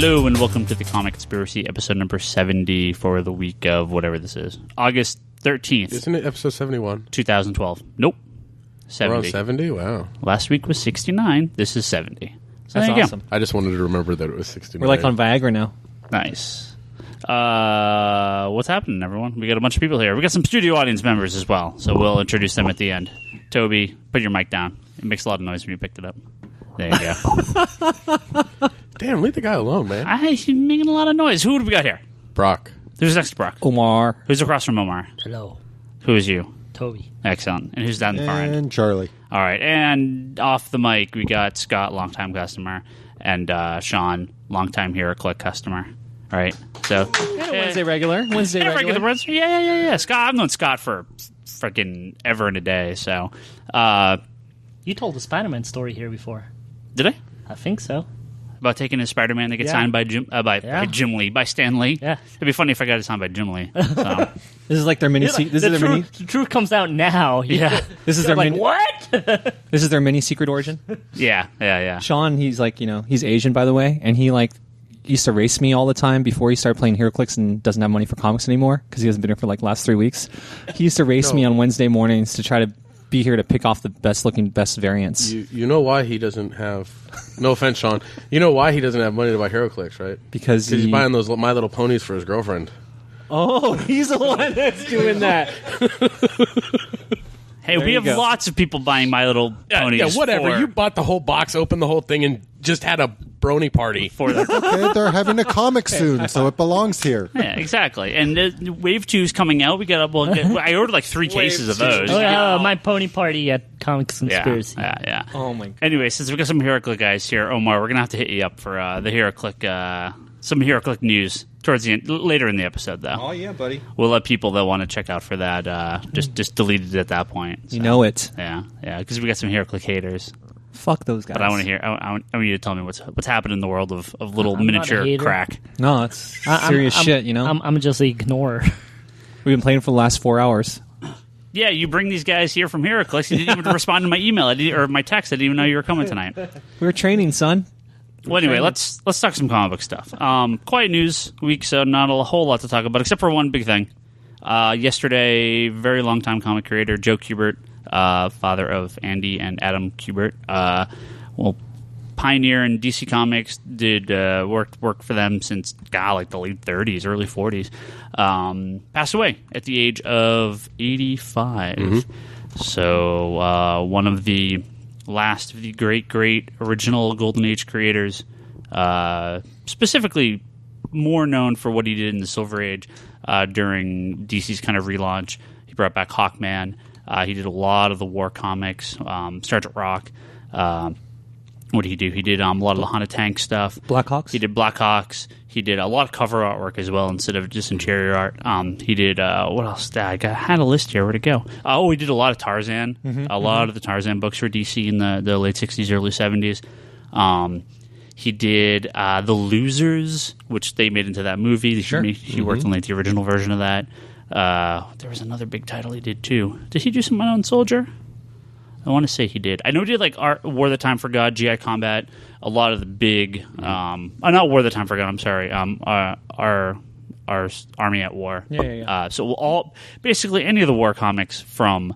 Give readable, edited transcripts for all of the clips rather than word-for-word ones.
Hello and welcome to the Comic Conspiracy, episode number 70 for the week of whatever this is. August 13th. Isn't it episode 71? 2012. Nope. 70. We're on 70? Wow. Last week was 69. This is 70. So That's there you awesome. go. I just wanted to remember that it was 69. We're like on Viagra now. Nice. What's happening, everyone? We got a bunch of people here. We got some studio audience members as well, so we'll introduce them at the end. Toby, put your mic down. It makes a lot of noise when you picked it up. There you go. Damn, leave the guy alone, man. He's making a lot of noise. Who do we got here? Brock. Who's next to Brock? Omar. Who's across from Omar? Hello, Who is you? Toby. Excellent. And who's down the far end? And Charlie. All right. And off the mic, we got Scott, longtime customer, and Sean, longtime Heroclix customer. All right. So Wednesday regular. Wednesday regular. Yeah. Scott, I've known Scott for freaking ever and a day. So, You told a Spider-Man story here before. did I? I think so. About taking his Spider-Man to get Yeah. signed by Jim Lee, by Stan Lee. Yeah. It'd be funny if I got it signed by Jim Lee. So. This is like their mini. The truth comes out now. Yeah. This is their Like, mini. what? This is their mini secret origin. Yeah. Sean, he's like, he's Asian, by the way, and he like used to race me all the time before he started playing Heroclix and doesn't have money for comics anymore because he hasn't been here for like last 3 weeks. He used to race me on Wednesday mornings to try to be here to pick off the best variants. You know why he doesn't have... No offense, Sean. You know why he doesn't have money to buy Heroclix, right? Because he's buying those My Little Ponies for his girlfriend. Oh, he's the one that's doing that. Hey, we have lots of people buying My Little Ponies. Yeah, whatever. For, You bought the whole box, opened the whole thing, and just had a brony party. for their Okay, they're having a comic soon, so it belongs here. Yeah, exactly. And Wave 2 is coming out. We got I ordered like 3 cases of those. Oh, yeah, my pony party at Comics Conspiracy. Yeah. Oh my god. Anyway, since we got some Heroclix guys here, Omar, we're gonna have to hit you up for the Heroclix, some Heroclix news towards the end, later in the episode, though. Oh, yeah, buddy. We'll let people that want to check out for that just delete it at that point. So, You know it. Yeah, because we got some Heroclix haters. Fuck those guys. But I want to hear. I want you to tell me what's happening in the world of little I'm not a miniature hater. crack. No, it's serious shit. I'm just an ignorer. We've been playing for the last 4 hours. Yeah, you bring these guys here from Heroclix. You didn't even respond to my email or my text. I didn't even know you were coming tonight. We were training, son. Well, anyway, let's talk some comic book stuff. Quiet news week, so not a whole lot to talk about, except for one big thing. Yesterday, very long-time comic creator Joe Kubert, father of Andy and Adam Kubert, pioneer in DC Comics, did work for them since like the late 30s, early 40s. Passed away at the age of 85. Mm-hmm. So one of the last of the great original Golden Age creators, specifically more known for what he did in the Silver Age during DC's kind of relaunch. He brought back Hawkman. He did a lot of the war comics, Sergeant Rock. What did he do? He did a lot of the Honda Tank stuff. Blackhawks? He did Blackhawks. He did a lot of cover artwork as well instead of just interior art. He did, what else? I had a list here. Where'd it go? He did a lot of Tarzan. A lot of the Tarzan books for DC in the late 60s, early 70s. He did The Losers, which they made into that movie. Sure. He worked on like the original version of that. There was another big title he did too. Did he do some Unknown Soldier? I want to say he did. I know he did like War of the Time for God, GI Combat, a lot of the big... not War of the Time for God, I'm sorry. Our Army at War. Yeah. So basically any of the war comics from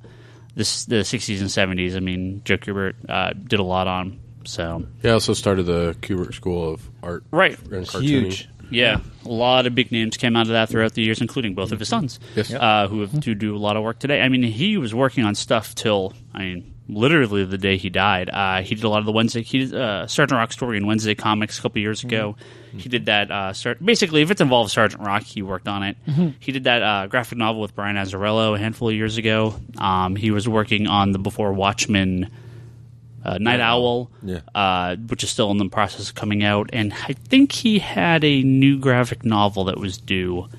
the 60s and 70s, I mean, Joe Kubert did a lot on. So He also started the Kubert School of Art. right. And cartooning. Huge. Yeah, a lot of big names came out of that throughout the years, including both of his sons, Yes. who have to do a lot of work today. I mean, he was working on stuff till, literally the day he died. He did a lot of the Wednesday. He did Sergeant Rock story in Wednesday Comics a couple years ago. He did that. Basically, if it involves Sergeant Rock, he worked on it. He did that graphic novel with Brian Azzarello a handful of years ago. He was working on the before Watchmen Night Owl, which is still in the process of coming out. And I think he had a new graphic novel that was due.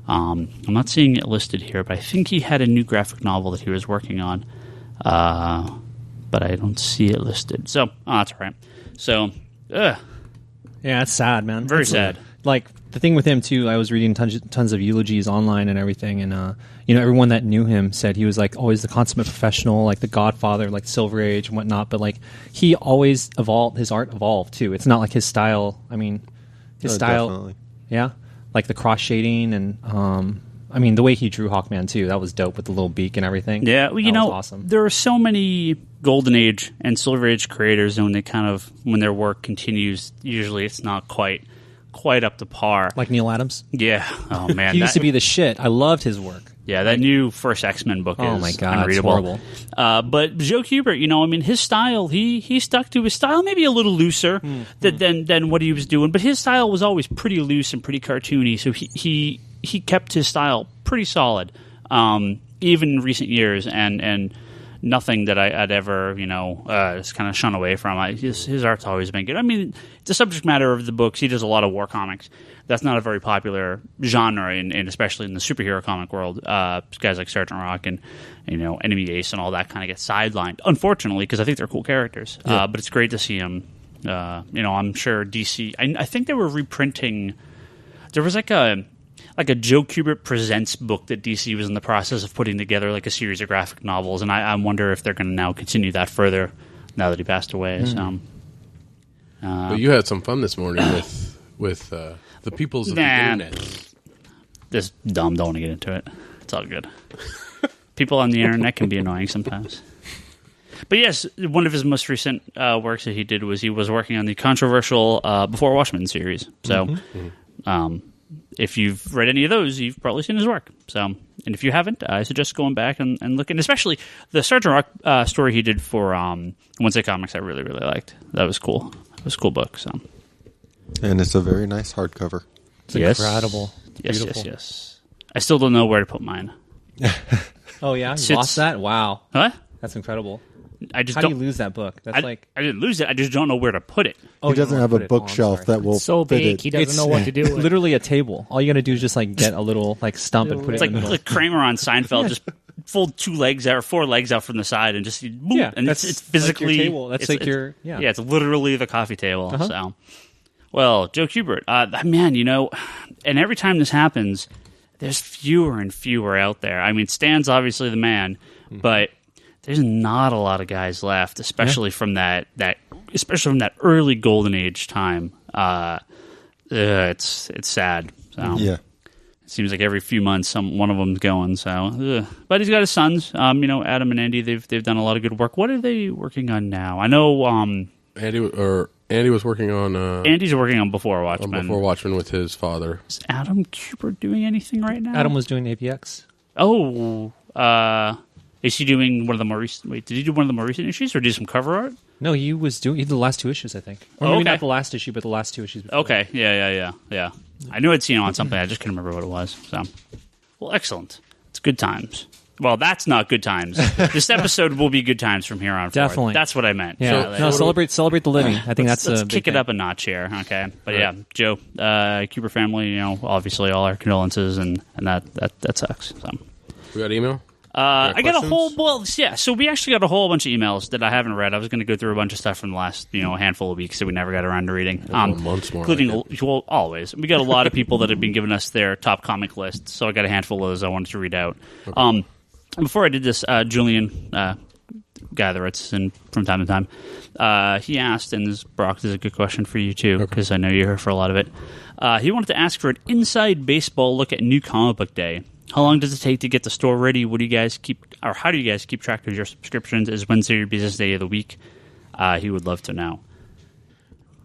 I'm not seeing it listed here, but I think he had a new graphic novel that he was working on. But I don't see it listed. So, that's all right. So, Yeah, it's sad, man. very It's, sad. Like, the thing with him, too, I was reading tons of eulogies online and everything, and, everyone that knew him said he was, like, always the consummate professional, like the Godfather, like Silver Age and whatnot, but, like, he always evolved, his art evolved, too. It's not like his style, His style, Definitely. yeah, like the cross shading and I mean the way he drew Hawkman too. That was dope with the little beak and everything. Yeah, well, you That was know, awesome. there are so many Golden Age and Silver Age creators, and when their work continues, usually it's not quite up to par. Like Neil Adams. Yeah. Oh man, He used to be the shit. I loved his work. Yeah, that new first X-Men book Oh is my God, it's unreadable. horrible. But Joe Kubert, you know, I mean, his style, he stuck to his style, maybe a little looser than what he was doing, but his style was always pretty loose and pretty cartoony, so he kept his style pretty solid, even in recent years, and nothing that I'd ever, just kind of shun away from. His art's always been good. I mean, the subject matter of the books, he does a lot of war comics. That's not a very popular genre, and especially in the superhero comic world. Guys like Sergeant Rock and Enemy Ace and all that kind of get sidelined, unfortunately, because I think they're cool characters. But it's great to see him. I'm sure DC. I think they were reprinting. There was like a Joe Kubert Presents book that DC was in the process of putting together, like a series of graphic novels, and I wonder if they're going to now continue that further now that he passed away. But you had some fun this morning with the peoples of the internet. This dumb, don't want to get into it. It's all good. People on the internet can be annoying sometimes. But yes, one of his most recent works that he did was he was working on the controversial Before Watchmen series. So, if you've read any of those, you've probably seen his work. So, and if you haven't, I suggest going back and looking, especially the Sergeant Rock story he did for Wednesday Comics. I really, really liked. That was cool. It was a cool book. So, And it's a very nice hardcover. It's incredible. Yes, Beautiful. yes. I still don't know where to put mine. Oh yeah, you Sits- lost that? Wow, Huh? that's incredible. I just How do don't. you lose that book? That's I didn't lose it. I just don't know where to put it. oh, He you don't doesn't know have where a to put it. bookshelf Oh, I'm sorry. that will So fit big, it. he doesn't know what to do with. Literally a table. All you got to do is just like get a little like stump and put It's it in the middle. like Kramer on Seinfeld. Just fold 2 legs out or 4 legs out from the side and just boom. Yeah, and that's it's like physically your table. That's like your- yeah. It's literally the coffee table. Uh-huh. So, well, Joe Kubert, man, and every time this happens, there's fewer and fewer out there. I mean, Stan's obviously the man, but there's not a lot of guys left, especially from that early Golden Age time. It's sad. So. Yeah. It seems like every few months, one of them's going. So, but he's got his sons. Adam and Andy. They've done a lot of good work. What are they working on now? I know. Andy was working on Andy's working on Before Watchmen. Before Watchmen with his father. Is Adam Kubert doing anything right now? Adam was doing APX. Oh, is he doing one of the more recent? Wait, did he do one of the more recent issues or do some cover art? No, he did the last 2 issues, I think. Or Oh, maybe okay. not the last issue, but the last 2 issues. Before. Okay, yeah. I knew I'd seen him on something. I just couldn't remember what it was. So, well, excellent. It's good times. Well, that's not good times. This episode will be good times from here on forward. Definitely. That's what I meant. Yeah, So, celebrate the living. I think let's that's a big kick it thing. up a notch here, okay? But yeah, Joe, Kubert family, obviously all our condolences, and that sucks. So. We got email? I got a questions? whole so we actually got a whole bunch of emails that I haven't read. I was going to go through a bunch of stuff from the last handful of weeks that we never got around to reading. Months more, including always. We got a lot of people that have been giving us their top comic lists, so I got a handful of those I wanted to read out. Okay. Before I did this, Julian, guy that writes in from time to time, he asked, and this Brock is a good question for you too, because I know you're here for a lot of it. He wanted to ask for an inside baseball look at New Comic Book Day. How long does it take to get the store ready? What do you guys how do you guys keep track of your subscriptions? Is Wednesday your busiest day of the week? He would love to know.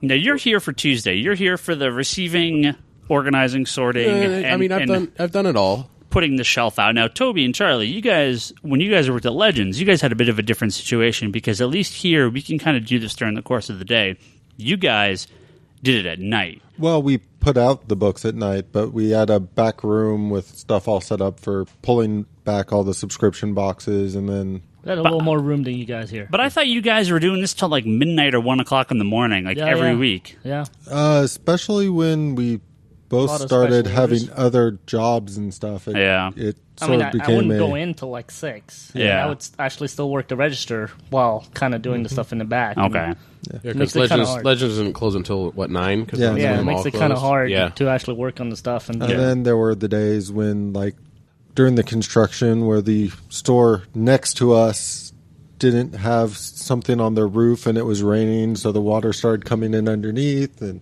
Now, you're here for Tuesday. You're here for the receiving, organizing, sorting. I've done it all. Putting the shelf out. Now, Toby and Charlie, you guys, when you guys worked at Legends, you guys had a bit of a different situation because at least here we can kind of do this during the course of the day. You guys did it at night. Well, we put out the books at night, but we had a back room with stuff all set up for pulling back all the subscription boxes, and then We had a little more room than you guys here. But I thought you guys were doing this till like midnight or 1 o'clock in the morning, every week. Yeah. especially when we both lot of started special having orders. other jobs and stuff. It I sort mean, of I became wouldn't a go in till like 6. Yeah. I would actually still work the register while kind of doing the stuff in the back. Okay. Yeah, Makes because it kinda Legends hard. doesn't close until, 9? Cause Yeah. that's Yeah, when Yeah, it them makes all it kind of close. hard Yeah. to actually work on the stuff. And And then there were the days when, like, during the construction where the store next to us didn't have something on their roof and it was raining, so the water started coming in underneath. And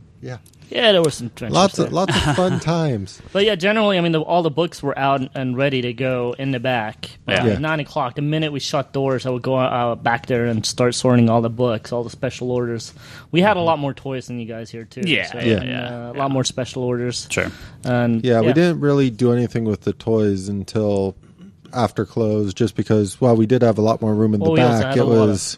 Yeah, there were some trenches Lots there. of fun times. But yeah, generally, I mean, all the books were out and ready to go in the back. But Yeah. at 9 o'clock, the minute we shut doors, I would go back there and start sorting all the books, all the special orders. We had a lot more toys than you guys here, too. Yeah, so, yeah, and, yeah. A lot more special orders. Sure. And Yeah, we didn't really do anything with the toys until after close, just because, well, we did have a lot more room in the we also back. had It a lot of- was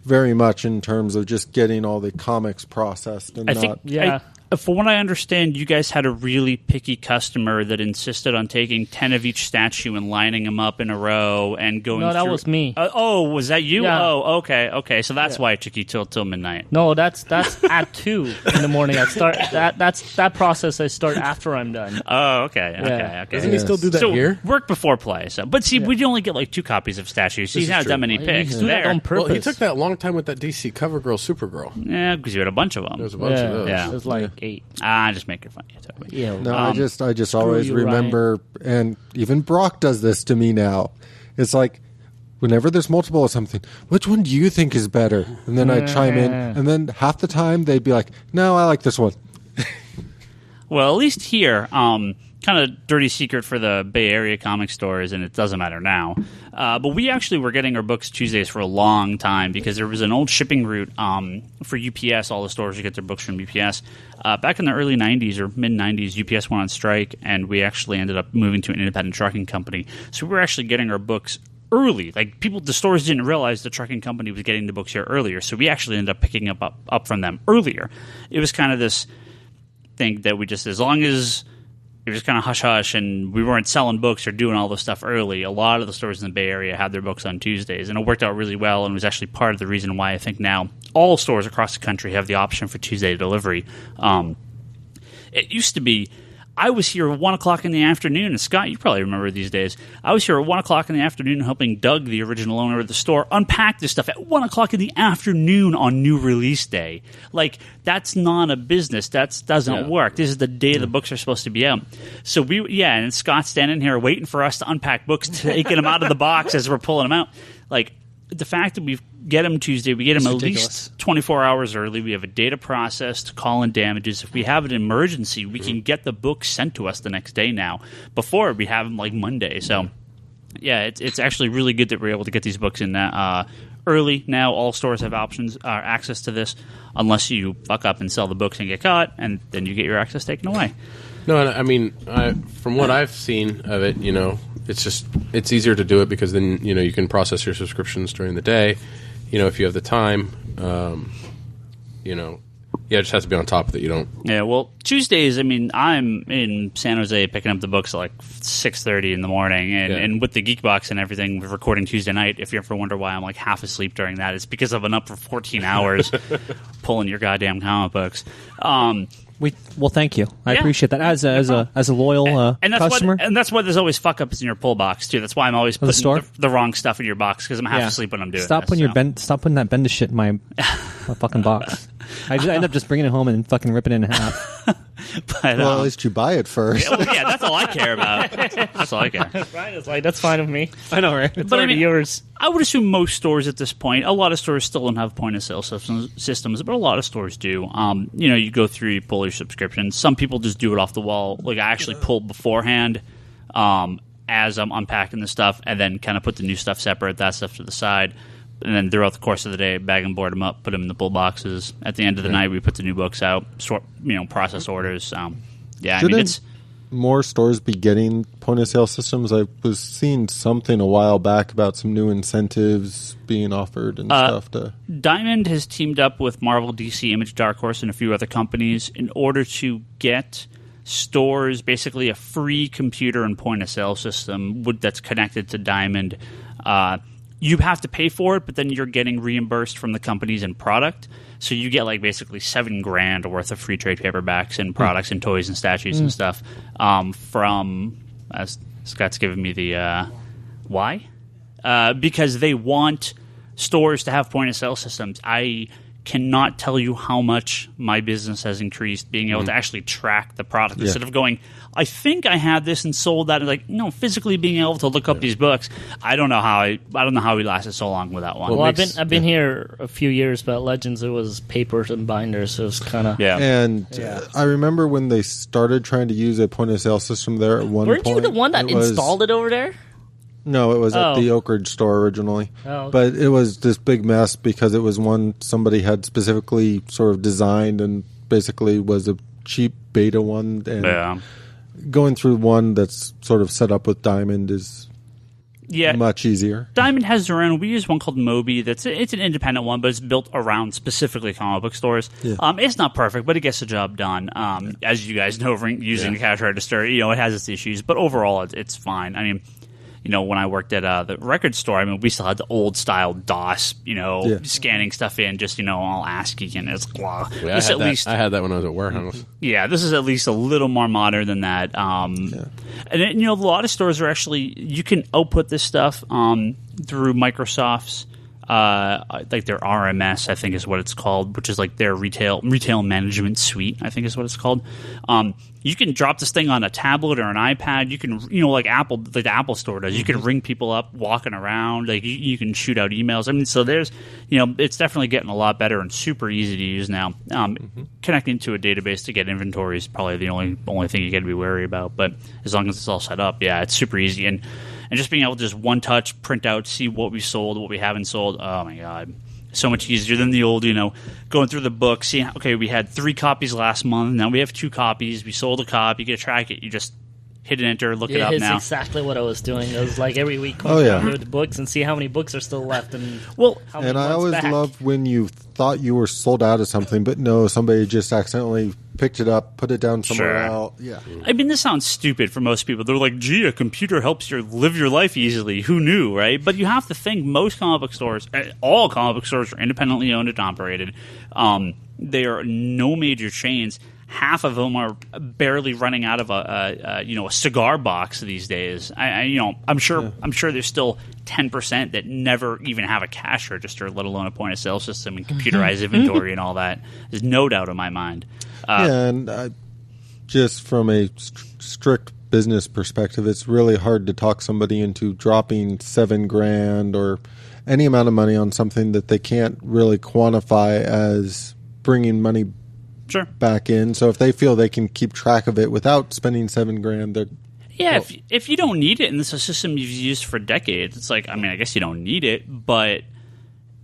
very much in terms of just getting all the comics processed and I not... think, Yeah. from what I understand, you guys had a really picky customer that insisted on taking 10 of each statue and lining them up in a row and going No, that through- was me. Was that you? Yeah. Oh, okay. So that's why it took you till midnight. No, that's at 2 in the morning. That process I start after I'm done. Oh, okay. Yeah. Doesn't he still do that So here? work before play. So, but see, we only get like 2 copies of statues. So This he's is not true. that many You picks. do that There. on purpose. Well, he took that long time with that DC CoverGirl Supergirl. Yeah, because you had a bunch of them. There was a bunch of those. Yeah. It was like 8. Just make it funny. Totally. Yeah. No, I just always you, remember, and even Brock does this to me now. It's like, whenever there's multiple of something, which one do you think is better? And then I chime in, and then half the time they'd be like, no, I like this one. Well, at least here, kind of dirty secret for the Bay Area comic stores, and it doesn't matter now. But we actually were getting our books Tuesdays for a long time because there was an old shipping route for UPS. All the stores would get their books from UPS. Back in the early 90s or mid-90s, UPS went on strike, and we actually ended up moving to an independent trucking company. So we were actually getting our books early. Like, the stores didn't realize the trucking company was getting the books here earlier, so we actually ended up picking up from them earlier. It was kind of this thing that we just, as long as it was kind of hush-hush and we weren't selling books or doing all this stuff early, a lot of the stores in the Bay Area had their books on Tuesdays, and it worked out really well and was actually part of the reason why I think now all stores across the country have the option for Tuesday delivery. It used to be, I was here at 1 o'clock in the afternoon, and Scott, you probably remember these days. I was here at 1 o'clock in the afternoon helping Doug, the original owner of the store, unpack this stuff at 1 o'clock in the afternoon on new release day. Like, that's not a business. That doesn't work. This is the day the books are supposed to be out. So and Scott's standing here waiting for us to unpack books, taking them out of the box as we're pulling them out. Like, the fact that we get them Tuesday, we get them at least 24 hours early. We have a data process to call in damages. If we have an emergency, we can get the book sent to us the next day now. Before, we have them like Monday. So, yeah, it's actually really good that we're able to get these books in early. Now all stores have access to this, unless you fuck up and sell the books and get caught, and then you get your access taken away. No, I mean, from what I've seen of it, it's easier to do it because then you can process your subscriptions during the day. If you have the time, it just has to be on top of it. You don't. Yeah, well, Tuesdays. I mean, I'm in San Jose picking up the books at like 6:30 in the morning, and with the Geek Box and everything, we're recording Tuesday night. If you ever wonder why I'm like half asleep during that, it's because I've been up for 14 hours pulling your goddamn comic books. Well, thank you. I appreciate that as a loyal customer. And that's why there's always fuck ups in your pull box too. That's why I'm always putting the wrong stuff in your box because I'm half asleep when I'm doing. Stop putting that Bendis shit in my fucking box. I end up just bringing it home and fucking ripping it in half. But, Well, at least you buy it first. yeah, that's all I care about. That's all I care. Ryan is like, that's fine with me. I know, right? It's already yours. I would assume most stores at this point, a lot of stores still don't have point of sale systems, but a lot of stores do. You go through, you pull your subscriptions. Some people just do it off the wall. Like, I actually pull beforehand as I'm unpacking the stuff, and then kind of put the new stuff separate, that stuff to the side. And then throughout the course of the day, bag and board them up, put them in the pull boxes. At the end of the night, we put the new books out, process orders. Shouldn't more stores be getting point of sale systems? I was seeing something a while back about some new incentives being offered and stuff. Diamond has teamed up with Marvel, DC, Image, Dark Horse, and a few other companies in order to get stores basically a free computer and point of sale system that's connected to Diamond. You have to pay for it, but then you're getting reimbursed from the companies and product. So you get like basically $7,000 worth of free trade paperbacks and products and toys and statues and stuff from. Scott's giving me the why? Because they want stores to have point of sale systems. cannot tell you how much my business has increased being able to actually track the product instead of going, I think I had this and sold that. And like, no, physically being able to look up these books. I don't know how we lasted so long with that one. Well, I've been here a few years, but Legends, it was papers and binders, so it was kind of And I remember when they started trying to use a point of sale system there at one point. Weren't you the one that installed it over there? No, it was at the Oak Ridge store originally. Oh, okay. But it was this big mess because it was one somebody had specifically sort of designed and basically was a cheap beta one. And going through one that's sort of set up with Diamond is much easier. Diamond has their own. We use one called Moby. It's an independent one, but it's built around specifically comic book stores. Yeah. It's not perfect, but it gets the job done. As you guys know, using the cash register, it has its issues, but overall, it's fine. I mean, when I worked at the record store, I mean, we still had the old style DOS, scanning stuff in, just, all ASCII, and it's blah. I had that when I was at warehouse. Yeah, this is at least a little more modern than that. And then, a lot of stores are actually, you can output this stuff through Microsoft's, like their RMS, I think is what it's called, which is like their retail management suite, I think is what it's called. You can drop this thing on a tablet or an iPad. You can, like the Apple Store does. You can ring people up walking around. Like you can shoot out emails. I mean, so there's, it's definitely getting a lot better and super easy to use now. Connecting to a database to get inventory is probably the only thing you got to be wary about. But as long as it's all set up, it's super easy. And just being able to just one touch, print out, see what we sold, what we haven't sold. Oh my God. So much easier than the old, going through the book, seeing, okay, we had 3 copies last month. Now we have 2 copies. We sold a copy. You get to track it. You just hit an enter, look it up now. It's exactly what I was doing. It was like every week going through the books and see how many books are still left. And I always loved when you thought you were sold out of something, but no, somebody just accidentally picked it up, put it down somewhere else. Yeah. I mean, this sounds stupid for most people. They're like, gee, a computer helps you live your life easily. Who knew, right? But you have to think most comic book stores, all comic book stores are independently owned and operated. They are no major chains. Half of them are barely running out of a cigar box these days. I'm sure there's still 10% that never even have a cash register, let alone a point of sale system and computerized inventory and all that. There's no doubt in my mind. And just from a strict business perspective, it's really hard to talk somebody into dropping $7,000 or any amount of money on something that they can't really quantify as bringing money back in. So if they feel they can keep track of it without spending $7,000, they're if you don't need it and this is a system you've used for decades, it's like, I mean, I guess you don't need it, but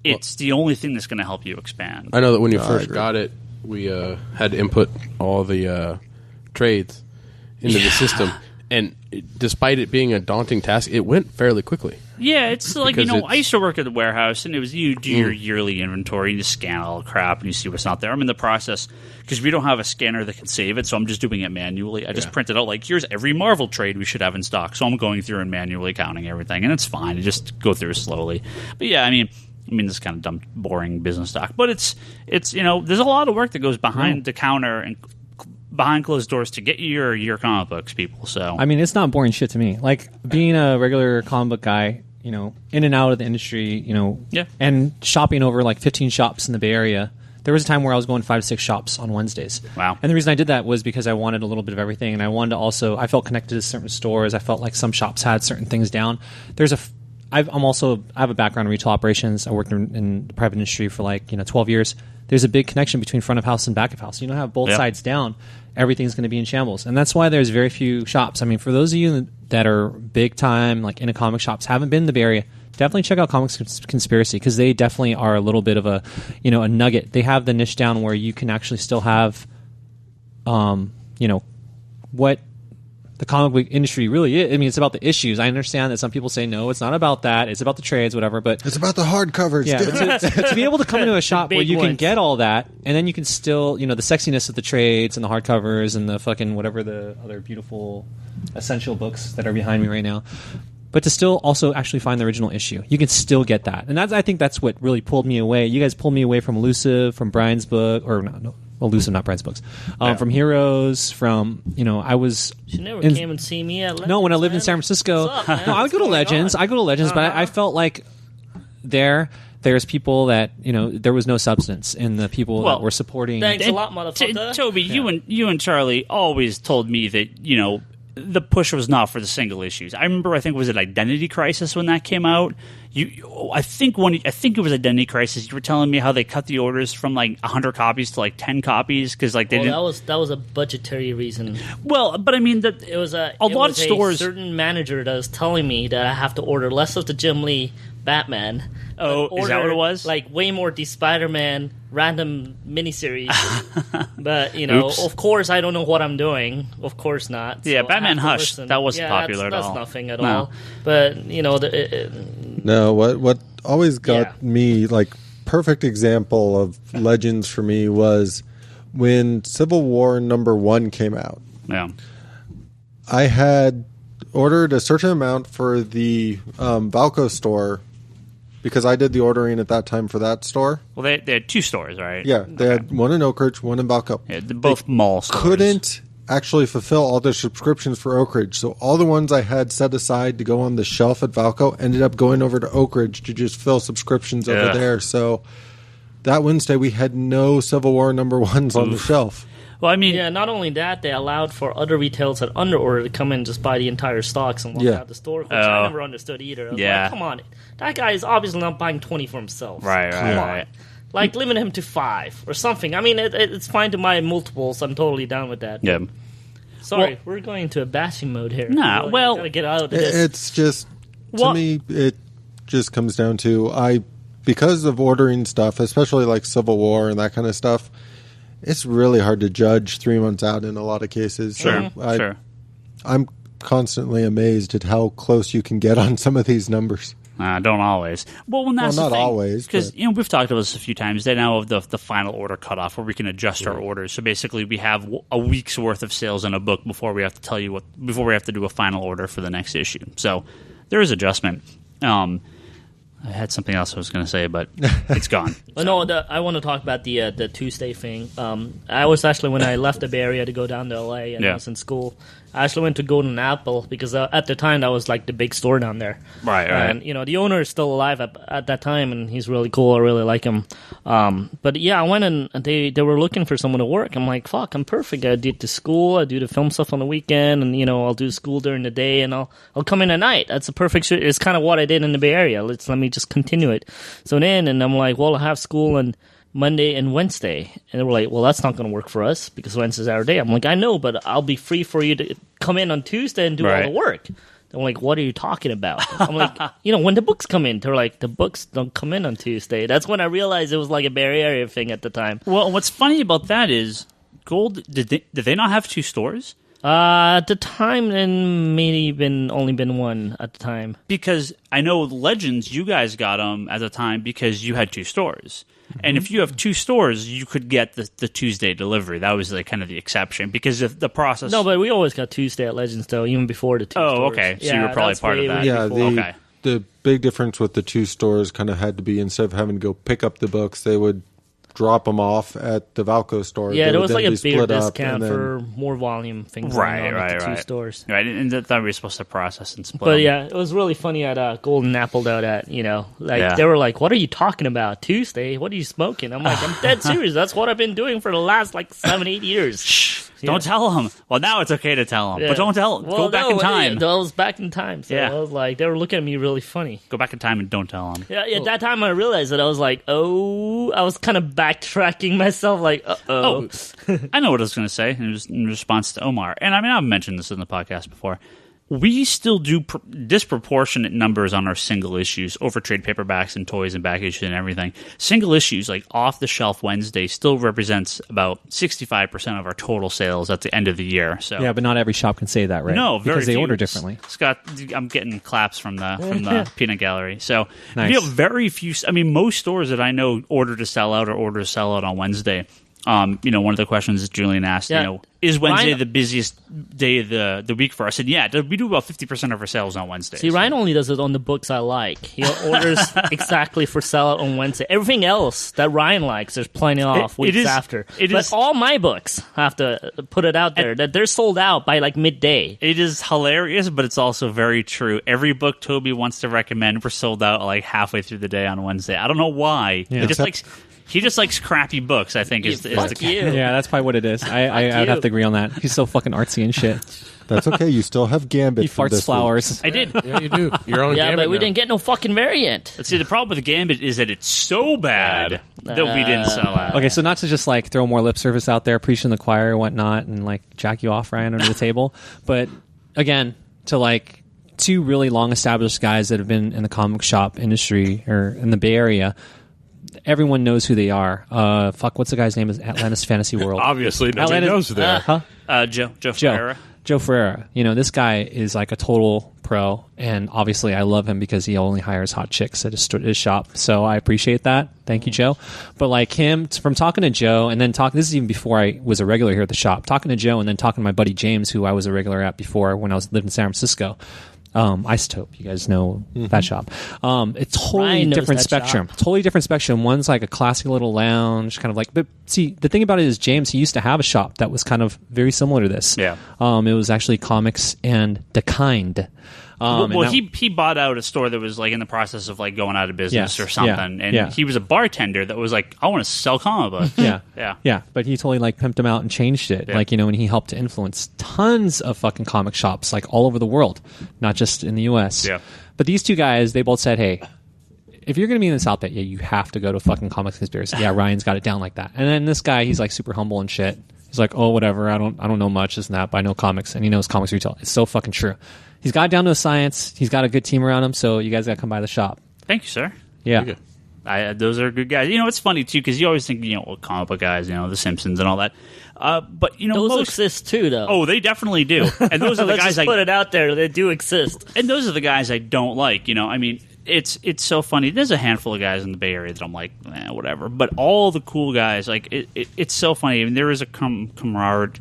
it's the only thing that's going to help you expand. I know that when you first got it, we had to input all the trades into the system, and despite it being a daunting task, it went fairly quickly. Yeah, it's like, I used to work at the warehouse, and it was you do your yearly inventory, you just scan all the crap, and you see what's not there. I'm in the process, because we don't have a scanner that can save it, so I'm just doing it manually. I just printed out, like, here's every Marvel trade we should have in stock, so I'm going through and manually counting everything, and it's fine. I just go through slowly. But yeah, I mean, this is kind of dumb, boring business talk, but it's there's a lot of work that goes behind the counter and behind closed doors to get you your comic books, people. So I mean, it's not boring shit to me. Like being a regular comic book guy, in and out of the industry, and shopping over like 15 shops in the Bay Area. There was a time where I was going 5 to 6 shops on Wednesdays. Wow. And the reason I did that was because I wanted a little bit of everything, and I wanted to also, I felt connected to certain stores. I felt like some shops had certain things down. I have a background in retail operations. I worked in the private industry for 12 years. There's a big connection between front of house and back of house. You don't have both sides down. Everything's going to be in shambles. And that's why there's very few shops. I mean, for those of you that are big time, like in a comic shops, haven't been in the Bay Area, definitely check out Comics Conspiracy, because they definitely are a little bit of a nugget. They have the niche down where you can actually still have, what the comic book industry really is. I mean, it's about the issues. I understand that some people say, no, it's not about that. It's about the trades, whatever. But it's about the hardcovers. Yeah, to be able to come into a shop where you can get all that, and then you can still, the sexiness of the trades and the hardcovers and the fucking whatever the other beautiful essential books that are behind me right now. But to still also actually find the original issue. You can still get that. And I think that's what really pulled me away. You guys pulled me away from Elusive, from Brian's book, or no, Elusive, not Brian's books. From Heroes, from, I was... You never came and see me at Legends. No, when I lived in San Francisco. What's up, man? No, I would go to Legends. But I felt like there there's people that there was no substance in the people that were supporting. Thanks a lot, motherfucker. Toby, you and Charlie always told me that the push was not for the single issues. I remember, I think was it Identity Crisis when that came out. I think it was Identity Crisis. You were telling me how they cut the orders from 100 copies to 10 copies because they didn't. That was a budgetary reason. Well, but I mean that it was a lot of stores. A certain manager that was telling me that I have to order less of the Jim Lee Batman. Oh, is that what it was? Way more the Spider-Man random miniseries. But of course, I don't know what I'm doing. Of course not. Yeah, Batman Hush. That wasn't popular at all. That's nothing at all. But no. What always got me perfect example of Legends for me was when Civil War #1 came out. Yeah, I had ordered a certain amount for the Valco store. Because I did the ordering at that time for that store. Well, they had 2 stores, right? Yeah, they had one in Oak Ridge, one in Valco. Yeah, they're both mall stores. Couldn't actually fulfill all their subscriptions for Oak Ridge. So all the ones I had set aside to go on the shelf at Valco ended up going over to Oak Ridge to just fill subscriptions over there. So that Wednesday we had no Civil War #1s on the shelf. Well, I mean, not only that, they allowed for other retailers that under order to come in and just buy the entire stocks and walk out the store, which I never understood either. I was like, come on, that guy is obviously not buying 20 for himself. Right. Limit him to 5 or something. I mean, it's fine to buy multiples. I'm totally down with that. Yeah. Sorry, we're going into a bashing mode here. Nah, gotta get out of this. It's just to me, it just comes down to because of ordering stuff, especially like Civil War and that kind of stuff. It's really hard to judge 3 months out in a lot of cases. Sure. I'm constantly amazed at how close you can get on some of these numbers. Don't always. Well, that's not the thing. always. Because we've talked about this a few times. They now have the final order cutoff where we can adjust our orders. So basically, we have a week's worth of sales in a book before we have to tell you before we have to do a final order for the next issue. So there is adjustment. I had something else I was going to say, but it's gone. No, I want to talk about the Tuesday thing. I was actually, when I left the Bay Area to go down to LA and I was in school, I actually went to Golden Apple because at the time that was like the big store down there. Right. And the owner is still alive at that time, and he's really cool. I really like him. But yeah, I went and they were looking for someone to work. I'm like, fuck, I'm perfect. I did the school, I do the film stuff on the weekend, and I'll do school during the day, and I'll come in at night. That's a perfect. It's kind of what I did in the Bay Area. Let me just continue it. So then, and I'm like, well, I have school on Monday and Wednesday. And they were like, well, that's not going to work for us because Wednesday's our day. I'm like, I know, but I'll be free for you to come in on Tuesday and do all the work. They're like, what are you talking about? I'm like, when the books come in, they're like, the books don't come in on Tuesday. That's when I realized it was like a Bay Area thing at the time. Well, what's funny about that is Gold, did they not have 2 stores? At the time, then maybe only been one at the time. Because I know Legends, you guys got them at the time because you had 2 stores. Mm-hmm. And if you have 2 stores, you could get the Tuesday delivery. That was kind of the exception because of the process. No, but we always got Tuesday at Legends, though, even before the 2 stores. Oh, okay. So you were probably part of that. Yeah, the big difference with the 2 stores kind of had to be instead of having to go pick up the books, they would drop them off at the Valco store. Yeah, there was like a bigger discount for more volume things at the 2 stores. Right, and that we were supposed to process and split. But yeah, it was really funny at Golden Apple though that they were like, "What are you talking about? Tuesday? What are you smoking?" I'm like, "I'm dead serious. That's what I've been doing for the last 7-8 years." Shh. Yeah. Don't tell them. Well, now it's okay to tell them, but don't tell them. Go back in time. I was back in time, so I was like, they were looking at me really funny. Go back in time and don't tell them. Yeah, at that time I realized that I was like, I was kind of backtracking myself, like, I know what I was going to say in response to Omar, and I mean I've mentioned this in the podcast before. We still do disproportionate numbers on our single issues over trade paperbacks and toys and back issues and everything. Single issues, like Off the Shelf Wednesday, still represents about 65% of our total sales at the end of the year. So yeah, but not every shop can say that, right? No, because they order differently. Scott, I'm getting claps from the peanut gallery. So nice. Very few. I mean, most stores that I know order to sell out or order to sell out on Wednesday. One of the questions Julian asked, is Wednesday Ryan- the busiest day of the week for us? And yeah, we do about 50% of our sales on Wednesdays. See, Ryan only does it on the books I like. He orders exactly for sellout on Wednesday. Everything else that Ryan likes, there's plenty off weeks after. But all my books have to put it out there that they're sold out by like midday. It is hilarious, but it's also very true. Every book Toby wants to recommend, we're sold out like halfway through the day on Wednesday. I don't know why. Yeah. He just likes crappy books, I think, is the Yeah, that's probably what it is. I'd have to agree on that. He's so fucking artsy and shit. That's okay. You still have Gambit. He from farts this flowers. I did. Yeah, you do. You're on Yeah, Gambit but we now. didn't get no fucking variant. Let's see, the problem with Gambit is that it's so bad that we didn't sell out. Okay, so not to just like throw more lip service out there, preaching the choir and whatnot, and like jack you off, Ryan, under the table, but again, to like two really long established guys that have been in the comic shop industry or in the Bay Area. Everyone knows who they are. What's the guy's name? Is Atlantis Fantasy World? Obviously, nobody knows who they are. Joe Ferreira. Joe Ferreira. You know, this guy is like a total pro, and obviously I love him because he only hires hot chicks at his shop. So I appreciate that. Thank you, Joe. But like him, from talking to Joe and then this is even before I was a regular here at the shop, talking to Joe and then talking to my buddy James, who I was a regular at before when I lived in San Francisco. Isotope, you guys know that shop. It's totally Ryan knows different that spectrum. shop. Totally different spectrum. One's like a classic little lounge, kind of like. But see, the thing about it is, James, he used to have a shop that was kind of very similar to this. Yeah. It was actually Comics and the Kind. He bought out a store that was like in the process of like going out of business Yes, or something, yeah, and yeah. he was a bartender that was like, I want to sell comic books. Yeah. But he totally like pimped him out and changed it. Yeah. Like, you know, and he helped to influence tons of fucking comic shops like all over the world, not just in the US. Yeah. But these two guys, they both said, hey, if you're going to be in the South Bay, yeah, you have to go to fucking Comics Conspiracy. Yeah, Ryan's got it down like that. And then this guy, he's like super humble and shit. He's like, oh, whatever. I don't know much, this and that, but I know comics, and he knows comics retail. It's so fucking true. He's got it down to a science. He's got a good team around him, so you guys got to come by the shop. Thank you, sir. Yeah. Those are good guys. You know, it's funny too because you always think, you know, well, comic book guys, you know, The Simpsons and all that. But you know, Those exist too, though. Oh, they definitely do. And those are the Let's guys just put it out there. They do exist. and those are the guys I don't like. You know, I mean, it's so funny. There's a handful of guys in the Bay Area that I'm like, whatever. But all the cool guys, like, it's so funny. I mean, there is a camaraderie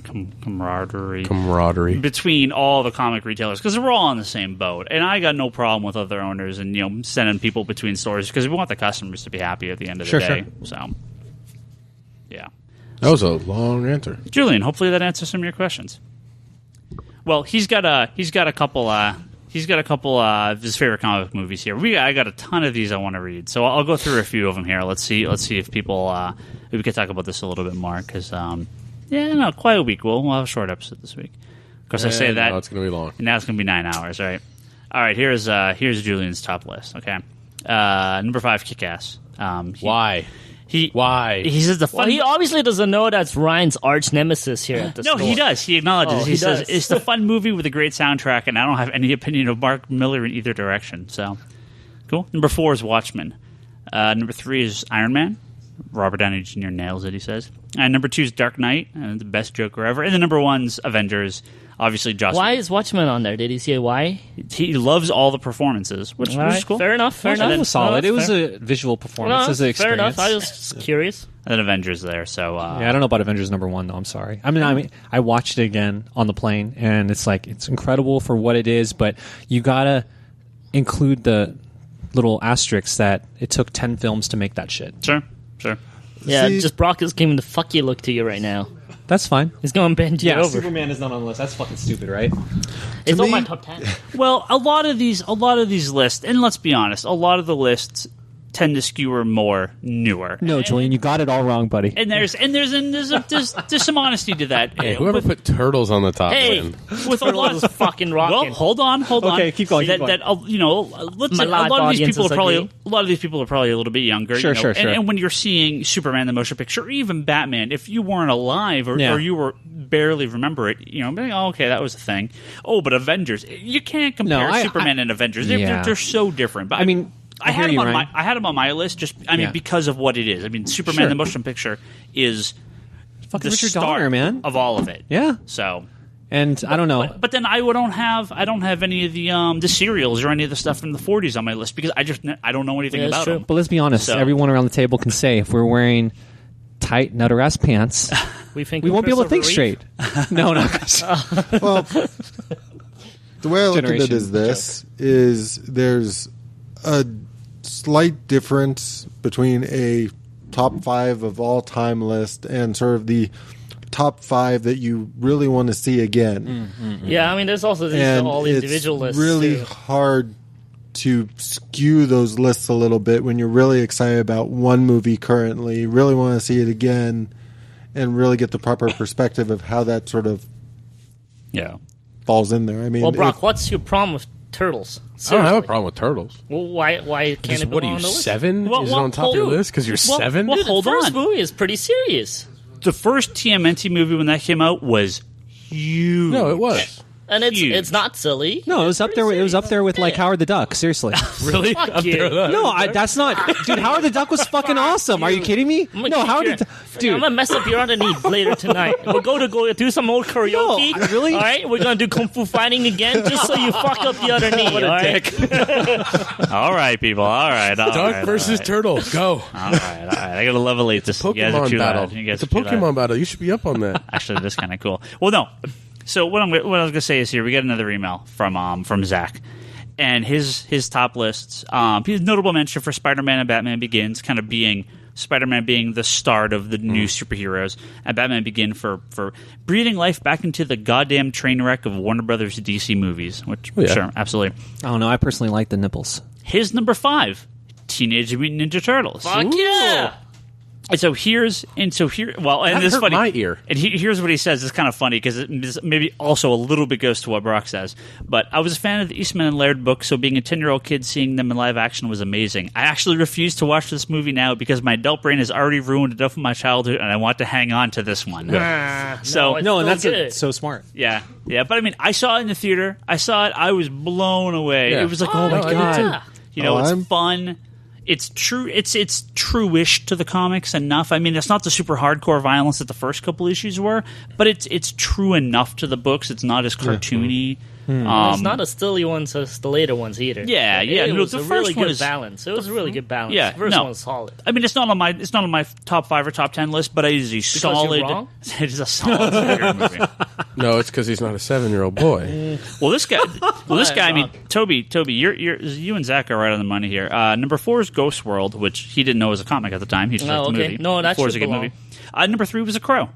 between all the comic retailers because we're all on the same boat. And I got no problem with other owners and, you know, sending people between stores because we want the customers to be happy at the end of the day. Sure. So, yeah. That was a long answer. Julian, hopefully that answers some of your questions. Well, he's got a couple of his favorite comic book movies here. I got a ton of these I want to read, so I'll go through a few of them here. Let's see if people maybe we could talk about this a little bit more because quite a week. We'll have a short episode this week. Of course, I say that it's going to be long. and now it's going to be 9 hours. Right? All right. Here's Julian's top list. Okay, number 5, Kick-Ass. Why? Why? He says the Well, fun. he obviously doesn't know that's Ryan's arch nemesis here at the No, store. he does. He acknowledges. Oh, he he says does. it's the fun movie with a great soundtrack, and I don't have any opinion of Mark Miller in either direction. So, cool. Number 4 is Watchmen. Number 3 is Iron Man. Robert Downey Jr. nails it, he says. And number 2 is Dark Knight, the best Joker ever. And the number 1's Avengers. Obviously, Joss. Why is Watchmen on there? Did he say why? He loves all the performances, which All is right, cool. Fair enough. Fair It enough. was solid. It was fair. a visual performance. It was an Fair experience. enough. I was just curious. And then Avengers there. So Yeah, I don't know about Avengers number 1 though. I'm sorry. I mean, I watched it again on the plane, and it's like it's incredible for what it is, but you gotta include the little asterisks that it took 10 films to make that shit. sure. Yeah, See- just Brock is giving the fuck you look to you right now. That's fine. He's going to bend you Yeah, over. Superman is not on the list. That's fucking stupid, right? It's on me- my top 10. Well, a lot of these lists, and let's be honest, a lot of the lists tend to skewer more newer. No, Julian, you got it all wrong, buddy. And there's some honesty to that. Hey, whoever put turtles on the top Hey, end. with a lot Turtles of fucking rocking. Well, hold on. Okay, keep going, keep That going. you know, let's My say a live lot of these people are audiences probably agree. a lot of these people are probably a little bit younger. Sure, you know? sure, and, sure. And when you're seeing Superman the motion picture, or even Batman, if you weren't alive or you were barely remember it, you know, be like, oh, okay, that was a thing. Oh, but Avengers, you can't compare Superman and Avengers. They're so different. But I mean, I had hear him you, on Ryan. I had him on my list. Just because of what it is. I mean, Superman Sure. the motion picture is fucking the Richard start Donner, man. of all of it. Yeah. So, And I don't know. but then I don't have any of the serials or any of the stuff from the 40s on my list because I don't know anything Yeah, that's about true. them. But let's be honest. So- Everyone around the table can say if we're wearing tight nutter ass pants We won't be able to think Christopher straight. No. Well, the way I look at it is this: is there's a slight difference between a top 5 of all time list and sort of the top 5 that you really want to see again. Yeah, I mean, there's also these all individual lists. It's really too. hard to skew those lists a little bit when you're really excited about one movie currently, really want to see it again, and really get the proper perspective of how that sort of falls in there. I mean, Well, Brock, what's your problem with Turtles? I don't have a problem with Turtles. Well, why can't Because it be what are on you, the list? 7? Well, Is it on top of your list because you're 7? well, Dude, hold the first on. movie is pretty serious. The first TMNT movie when that came out was huge. No, it was. And Huge. it's not silly. No, it was up there. It was up there with like Howard the Duck. Seriously. Really? Fuck you. No, that's not. Dude, Howard the Duck was fucking awesome. Are you kidding me? I'm gonna No, kick Howard your- the I'm Dude. gonna mess up your underneath later tonight. We're going to go do some old karaoke. No, really? All right, we're gonna do kung fu fighting again, just so you fuck up the other knee. All right. All right, people. All right. Duck versus Turtle. Go. All right. I gotta levelate this. You guys are Pokemon too battle. loud. You guys It's a are too loud. Pokemon battle. You should be up on that. Actually, this kind of cool. Well, no. So what I was going to say is here we get another email from Zach, and his top lists. His notable mention for Spider-Man and Batman Begins, kind of being Spider-Man being the start of the new superheroes, and Batman Begin for breathing life back into the goddamn train wreck of Warner Brothers DC movies. Which sure, absolutely. I don't know. I personally like the nipples. His number 5, Teenage Mutant Ninja Turtles. Fuck yeah. And so here, and That this hurt funny. my ear. And here's what he says. It's kind of funny because it maybe also a little bit goes to what Brock says. But I was a fan of the Eastman and Laird books, so being a 10-year-old kid, seeing them in live action was amazing. I actually refuse to watch this movie now because my adult brain has already ruined enough of my childhood, and I want to hang on to this one. So it's No, and that's still good. so smart. yeah. But I mean, I saw it in the theater. I saw it. I was blown away. Yeah. It was like, Oh, oh my I did god. too. You know, it's I'm- fun. It's true. It's true-ish to the comics enough. I mean, it's not the super hardcore violence that the first couple issues were, but it's true enough to the books. It's not as cartoony. It's not as silly ones as the later ones either. Yeah, yeah. It No, was the a first really one good is- balance. It was a really good balance. Yeah, the first no. one was solid. I mean, it's not on my top 5 or top 10 list, but it is a solid. you're wrong? It is a solid superhero movie. No, it's because he's not a 7-year-old boy. Well, this guy. I mean, Toby, you and Zach are right on the money here. Number 4 is Ghost World, which he didn't know was a comic at the time. He just liked the okay. movie. No, that 4 is a should good belong. movie. Number 3 was A Crow.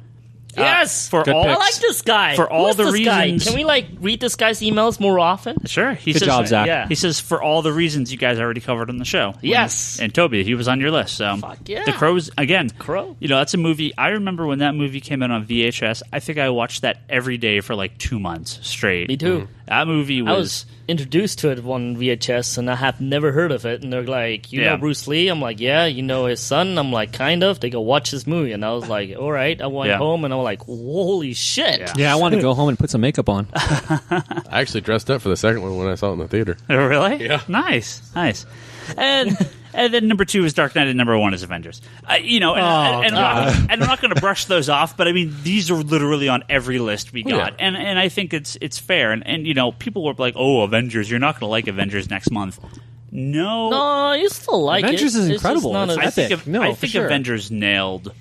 Yes, for Good all pick. I like this guy. For all Who's the this guy? reasons- Can we read this guy's emails more often? Sure. He Good says, job, Zach. Yeah. He says for all the reasons you guys already covered on the show. Yes. And Toby, he was on your list. So Fuck yeah. The Crow's again. Crow. You know, that's a movie. I remember when that movie came out on VHS. I think I watched that every day for like 2 months straight. Me too. That movie I was introduced to it on VHS, and I have never heard of it. And they're like, "You Yeah. know Bruce Lee?" I'm like, "Yeah." "You know his son?" I'm like, "Kind of." They go, "Watch this movie," and I was like, "All right." I went Yeah. home, and I was like, "Holy shit!" Yeah. Yeah, I want to go home and put some makeup on. I actually dressed up for the second one when I saw it in the theater. Really? Yeah. Nice. And then number 2 is Dark Knight, and number 1 is Avengers. You know, and I'm not going to brush those off, but I mean, these are literally on every list we got, Yeah. and I think it's fair. And you know, people were like, "Oh, Avengers, you're not going to like Avengers next month." No, No, you still like Avengers it. is It's just incredible. not It's as- epic. I for think sure. Avengers nailed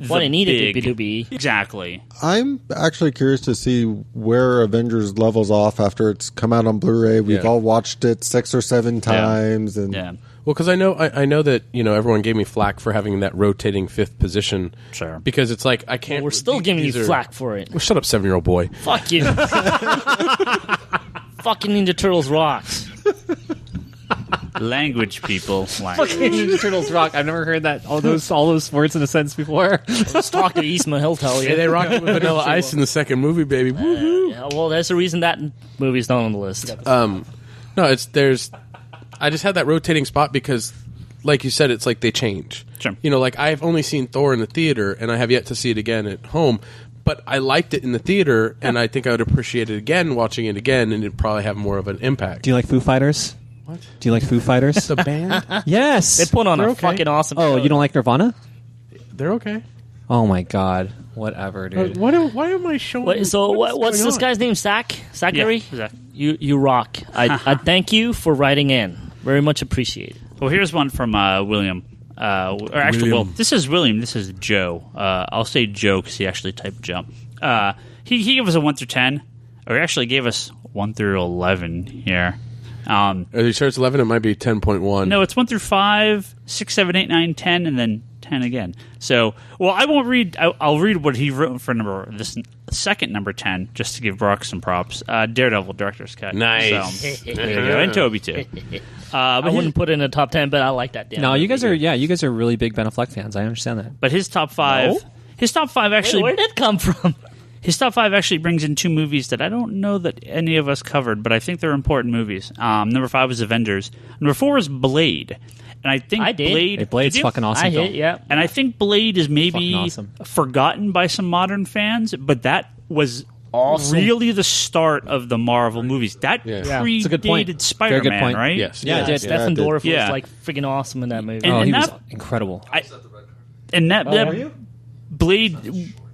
what the it needed big- to be. Exactly. I'm actually curious to see where Avengers levels off after it's come out on Blu-ray. We've Yeah. all watched it 6 or 7 times, and Yeah. Well, because I know that everyone gave me flack for having that rotating 5th position. Sure. Because it's like I can't. We're still giving you these are- flack for it. Well, shut up, 7-year-old boy. Fuck you. Fucking Ninja Turtles rocks. Language, people. Fucking Ninja Turtles rock. I've never heard that all those words in a sentence before. Let's talk to Eastman. He'll tell you. Hey, they rocked it with Vanilla Ice in the second movie, baby. Woohoo! Yeah, well, there's a reason that movie's not on the list. No, there's. I just had that rotating spot because, like you said, it's like they change. Sure. You know, like I've only seen Thor in the theater, and I have yet to see it again at home. But I liked it in the theater, and I think I would appreciate it again watching it again, and it'd probably have more of an impact. Do you like Foo Fighters? What? Do you like Foo Fighters? The band? Yes. They put on They're a okay. fucking awesome show. Oh, you don't like Nirvana? They're okay. Oh my god. Whatever, dude. Why am I showing? What's going this on? guy's name? Zachary? Yeah, Zach. You rock. I thank you for writing in. Very much appreciated. Well, here's one from William. or actually, well, this is William. This is Joe. I'll say Joe because he actually typed jump. He gave us a 1 through 10, or he actually gave us 1 through 11 here. Are you sure it's 11? It might be 10.1. No, it's 1 through 5, 6, 7, 8, 9, 10, and then 10 again. So, well, I won't read. I'll read what he wrote for this second number 10, just to give Brock some props. Daredevil director's cut. Nice. So, there you go, and Toby too. I wouldn't put it in the top 10, but I like that. No, you guys are really big Ben Affleck fans. I understand that. But his top 5, actually. Where did it come from? His top 5 actually brings in 2 movies that I don't know that any of us covered, but I think they're important movies. Number 5 was Avengers. Number 4 is Blade. And I think Blade... Hey, Blade's fucking awesome film. Yeah. And I think Blade is maybe awesome. forgotten by some modern fans, but that was really the start of the Marvel movies. That It's a good point. predated Spider-Man, right? Yes. Yeah, it did. Stephen Dorff was Yeah. like freaking awesome in that movie. Oh, And he was that- incredible. And that Blade...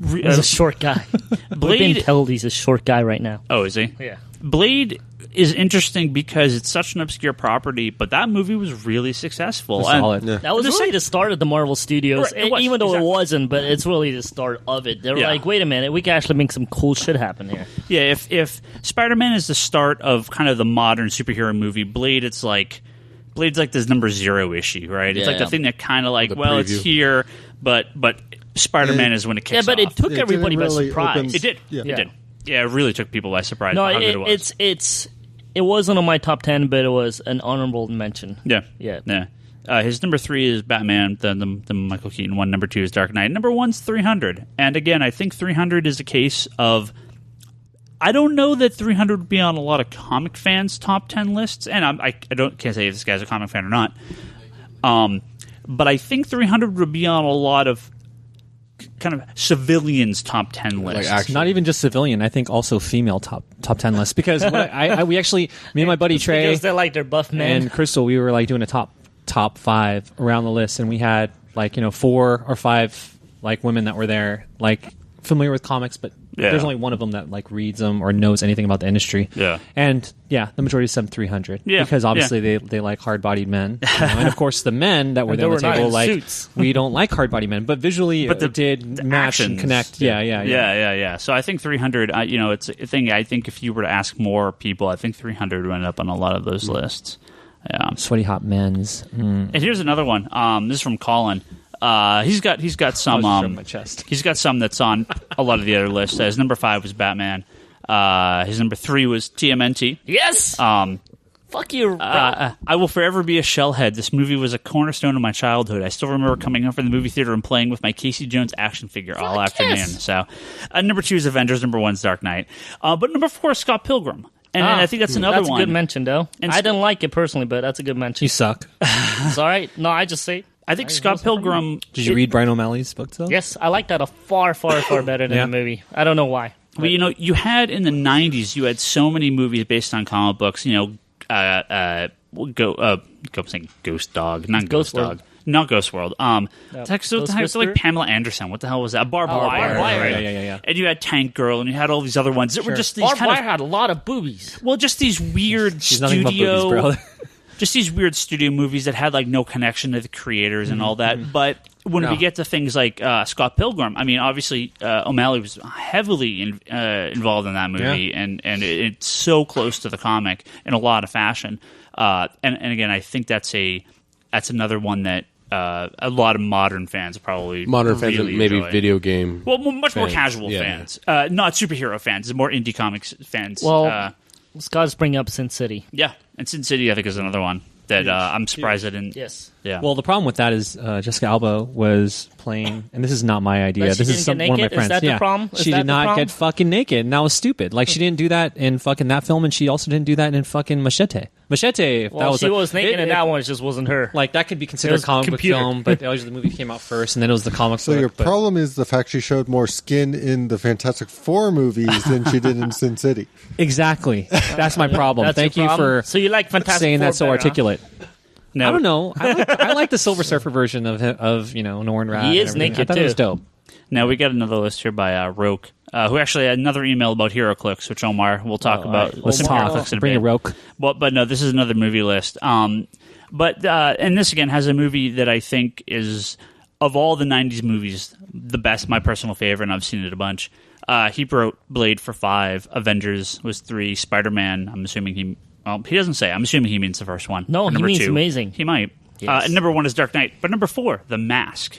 He's a short guy. Blade- We've been told he's a short guy right now. Oh, is he? Yeah. Blade is interesting because it's such an obscure property, but that movie was really successful. It's And- solid. That was The really sec- the start of the Marvel Studios, Right, it was, even though exactly. it wasn't, but it's really the start of it. They were Yeah. like, wait a minute, we can actually make some cool shit happen here. Yeah, if Spider-Man is the start of kind of the modern superhero movie, Blade's like this number 0 issue, right? It's like the Yeah. thing that kind of like, The well, it's preview. here, but Spider-Man is when it Yeah, kicks but off. it took It everybody by didn't really surprise. open- It did. Yeah. It did. Yeah, it really took people by surprise. No, how good it was. it wasn't on my top 10, but it was an honorable mention. Yeah. Yeah. His number 3 is Batman, the Michael Keaton one. Number 2 is Dark Knight. Number 1's 300. And again, I think 300 is a case of... I don't know that 300 would be on a lot of comic fans' top 10 lists, and I can't say if this guy's a comic fan or not. But I think 300 would be on a lot of kind of civilians' top 10 lists. actually- Not even just civilian. I think also female top 10 lists because we actually me and my buddy Trey Because they're like they're buff men. and Crystal, we were like doing a top 5 around the list, and we had 4 or 5 like women that were there, like familiar with comics, but Yeah. there's only one of them that like reads them or knows anything about the industry. Yeah. And the majority said 300. Yeah. Because obviously they like hard-bodied men, and of course the men that were there on the they were not table in like suits. we don't like hard-bodied men, but visually But it did match and actions. connect. Yeah. So I think 300, it's a thing. I think if you were to ask more people, I think 300 would end up on a lot of those lists. Yeah. Sweaty hot men's. And here's another one. This is from Colin. He's got some. my chest. He's got some that's on a lot of the other lists. His number 5 was Batman. His number 3 was TMNT. yes! Fuck you, bro. I will forever be a shellhead. This movie was a cornerstone of my childhood. I still remember coming home from the movie theater and playing with my Casey Jones action figure all afternoon. yes. So, number 2 is Avengers. Number 1 is Dark Knight. But number 4 is Scott Pilgrim. And I think that's another That's one. a good mention, though. And I didn't like it personally, but that's a good mention. You suck. It's all right. No, I just say... I think Scott Pilgrim. Did you read Brian O'Malley's book though? Yes, I like that a far, far, far better than Yeah. the movie. I don't know why. Well, you had in the 90s, you had so many movies based on comic books. Ghost Dog, not Ghost World. Dog, not Ghost World. Text Ghost like Whisperer? Pamela Anderson. What the hell was that? Barbed Wire. Wire. Yeah. And you had Tank Girl, and you had all these other ones that were just these Barbed kind Wire of had a lot of boobies. just these weird She's nothing but boobies, studio, bro. just these weird studio movies that had like no connection to the creators and all that. But when we get to things like Scott Pilgrim, I mean, obviously O'Malley was heavily involved in that movie, and it's so close to the comic in a lot of fashion. And again, I think that's another one that a lot of modern fans probably Modern fans really and maybe enjoy. video game. Well, much more fans. casual Yeah. fans, not superhero fans, more indie comics fans. Well, Scott's bring up Sin City. yeah, and Sin City I think is another one that I'm surprised I didn't. Yes. Yeah. Well, the problem with that is Jessica Alba was playing, and this is not my idea. But she This is didn't get one of my naked? Is friends. that the yeah, problem? Is she that did the not problem? get fucking naked, and that was stupid. Like she didn't do that in fucking that film, and she also didn't do that in fucking Machete. Machete. Well, that she was naked, it- and that one just wasn't her. Like that could be It considered a was comic book computer. film, but obviously the movie came out first, and then it was the comic So book. your but- problem is the fact she showed more skin in the Fantastic Four movies than she did in Sin City. Exactly. That's my problem. That's Thank your you problem? for So you like Fantastic saying Four that so better, huh? articulate. No, I don't know. I like the Silver Surfer version of Norrin Radd. He and is everything. naked, I thought it was too. dope. Now we got another list here by Roke, who actually had another email about HeroClix, which Omar will talk about. Let's talk. Bring a Roke. But no, this is another movie list. And this again has a movie that I think is, of all the 90s movies, the best, my personal favorite, and I've seen it a bunch. He wrote Blade for 5, Avengers was 3, Spider-Man, I'm assuming he doesn't say. I'm assuming he means the first one. No, he means 2, amazing. He might. Yes. And number 1 is Dark Knight. But number 4, The Mask.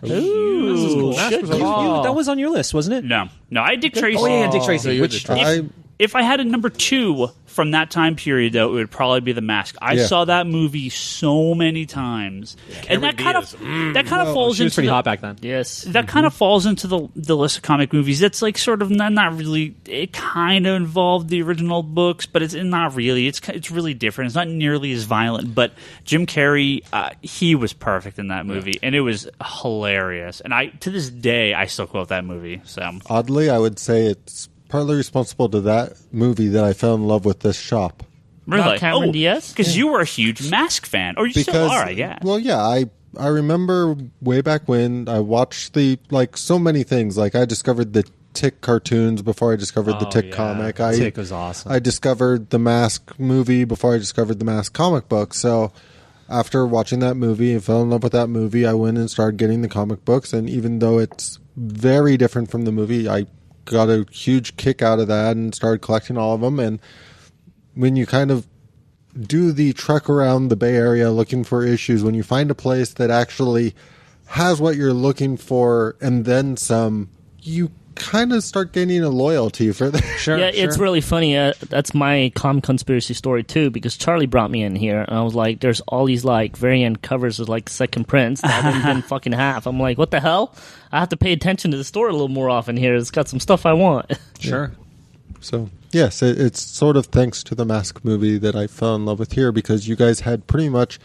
Ooh, Good call. That was on your list, wasn't it? No, I had Dick Tracy. Oh, yeah, Dick Tracy. So you're Which the Tracy. If I had a number 2 from that time period, though, it would probably be The Mask. I saw that movie so many times, and that kind of falls she was into pretty the, hot back then. yes. that kind of falls into the list of comic movies. That's like sort of not really. It kind of involved the original books, but it's not really. It's really different. It's not nearly as violent. But Jim Carrey, he was perfect in that movie, and it was hilarious. And to this day, I still quote that movie. So Oddly, I would say it's partly responsible to that movie that I fell in love with this shop. really, Not Cameron Diaz? because you were a huge Mask fan, or you still are, I guess. Well, yeah, I remember way back when I watched so many things. Like I discovered the Tick cartoons before I discovered the Tick comic. Tick was awesome. I discovered the Mask movie before I discovered the Mask comic book. So after watching that movie and fell in love with that movie, I went and started getting the comic books. And even though it's very different from the movie, I got a huge kick out of that and started collecting all of them. And when you kind of do the trek around the Bay Area looking for issues, when you find a place that actually has what you're looking for and then some, you kind of start gaining a loyalty for that. Sure. Yeah, it's really funny. That's my conspiracy story too, because Charlie brought me in here, and I was like, "There's all these variant covers of second prints that I didn't fucking have." I'm like, "What the hell? I have to pay attention to the store a little more often here. It's got some stuff I want." Sure. So, yes, it's sort of thanks to the Mask movie that I fell in love with here, because you guys had pretty much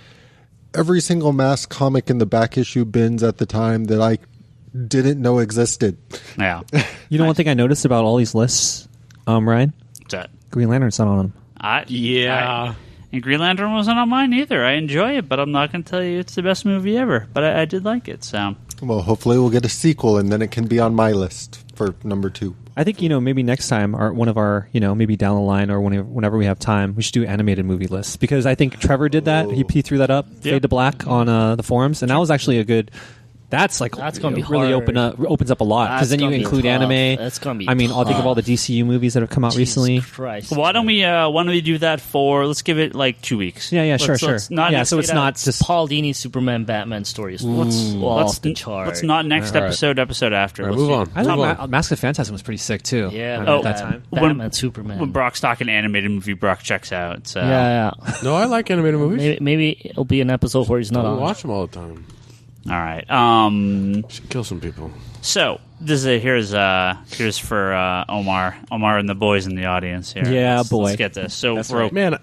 every single Mask comic in the back issue bins at the time that I didn't know existed. Yeah, You know, one thing I noticed about all these lists, Ryan? what's that? Green Lantern's not on them. And Green Lantern wasn't on mine either. I enjoy it, but I'm not going to tell you it's the best movie ever. But I did like it. So Well, hopefully we'll get a sequel, and then it can be on my list for number 2. I think, maybe next time, or one of our, maybe down the line, or whenever we have time, we should do animated movie lists. Because I think Trevor did that. He threw that up, Fade to Black, on the forums. And that was actually a good... That's gonna be really hard. opens up a lot, because then you include anime. That's gonna be. I'll think of all the DCU movies that have come out recently. Christ. why don't we do that for? Let's give it 2 weeks. Yeah, sure. Let's not So it's not just Paul Dini Superman Batman stories. Off the chart. Let's not next episode after. All right, Let's move do- on. I think Mask of Phantasm was pretty sick too. Yeah, at that time. Batman Superman. When Brock's talking animated movie, Brock checks out. So. Yeah. No, I like animated movies. Maybe it'll be an episode where he's not I on. watch them all the time. All right. Should kill some people. So here's for Omar and the boys in the audience here. Yeah, boy. Let's get this. So That's Roke, right. Man,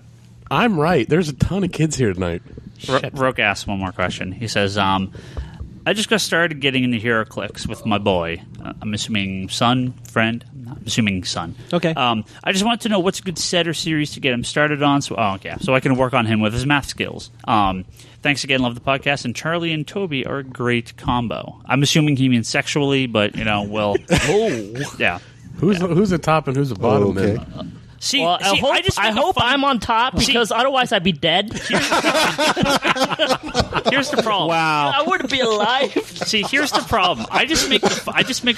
I'm right. There's a ton of kids here tonight. Roke asks one more question. He says, I just got started getting into Heroclix with my boy. I'm assuming son, friend. I'm assuming son. Okay. I just want to know what's a good set or series to get him started on. So I can work on him with his math skills. Thanks again. Love the podcast. And Charlie and Toby are a great combo. I'm assuming he means sexually, but well. Yeah. Who's the top and who's the bottom? Okay. Then? See, Well, I hope I'm on top, because otherwise I'd be dead. Here's the problem. Wow. I wouldn't be alive. See, here's the problem. I just make a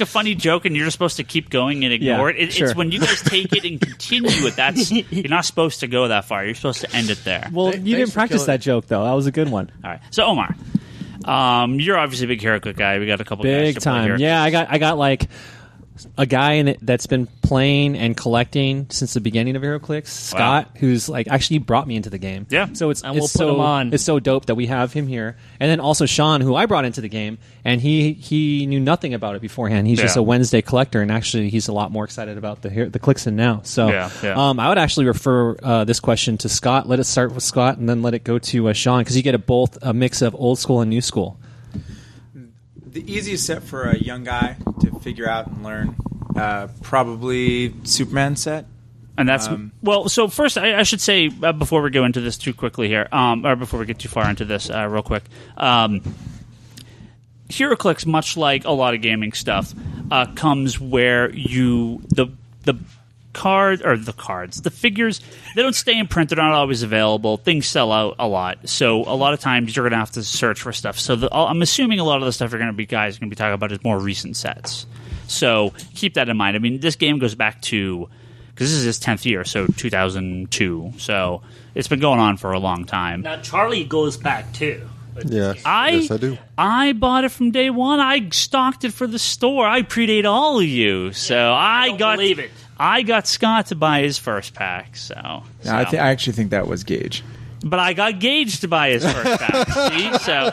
funny joke, and you're just supposed to keep going and ignore it. Sure. It's when you guys take it and continue it. You're not supposed to go that far. You're supposed to end it there. Well, you Thanks didn't for practice killing that joke though. That was a good one. All right. So Omar, you're obviously a big Heroclix guy. We got a couple guys Big to play time. Heroclix. Yeah, I got like a guy in it that's been playing and collecting since the beginning of Heroclix, Scott, who's actually brought me into the game. Yeah. So And we'll put him on. It's so dope that we have him here. And then also Sean, who I brought into the game, and he knew nothing about it beforehand. He's just a Wednesday collector, and actually he's a lot more excited about the Clixin now. So I would actually refer this question to Scott. Let it start with Scott, and then let it go to Sean, because you get both a mix of old school and new school. The easiest set for a young guy to figure out and learn, probably Superman set. And that's So first, I should say before we go into this too quickly here, or before we get too far into this, real quick. Heroclix, much like a lot of gaming stuff, comes where the figures, they don't stay in print. They're not always available. Things sell out a lot. So a lot of times you're going to have to search for stuff. So I'm assuming a lot of the stuff you're going to be talking about is more recent sets. So keep that in mind. I mean, this game goes back to, because this is his 10th year, so 2002. So it's been going on for a long time. Now, Charlie goes back too. Yeah, yes, I do. I bought it from day one. I stocked it for the store. I predate all of you. So I believe it. I got Scott to buy his first pack. So I actually think that was Gage. But I got Gage to buy his first pack. See? So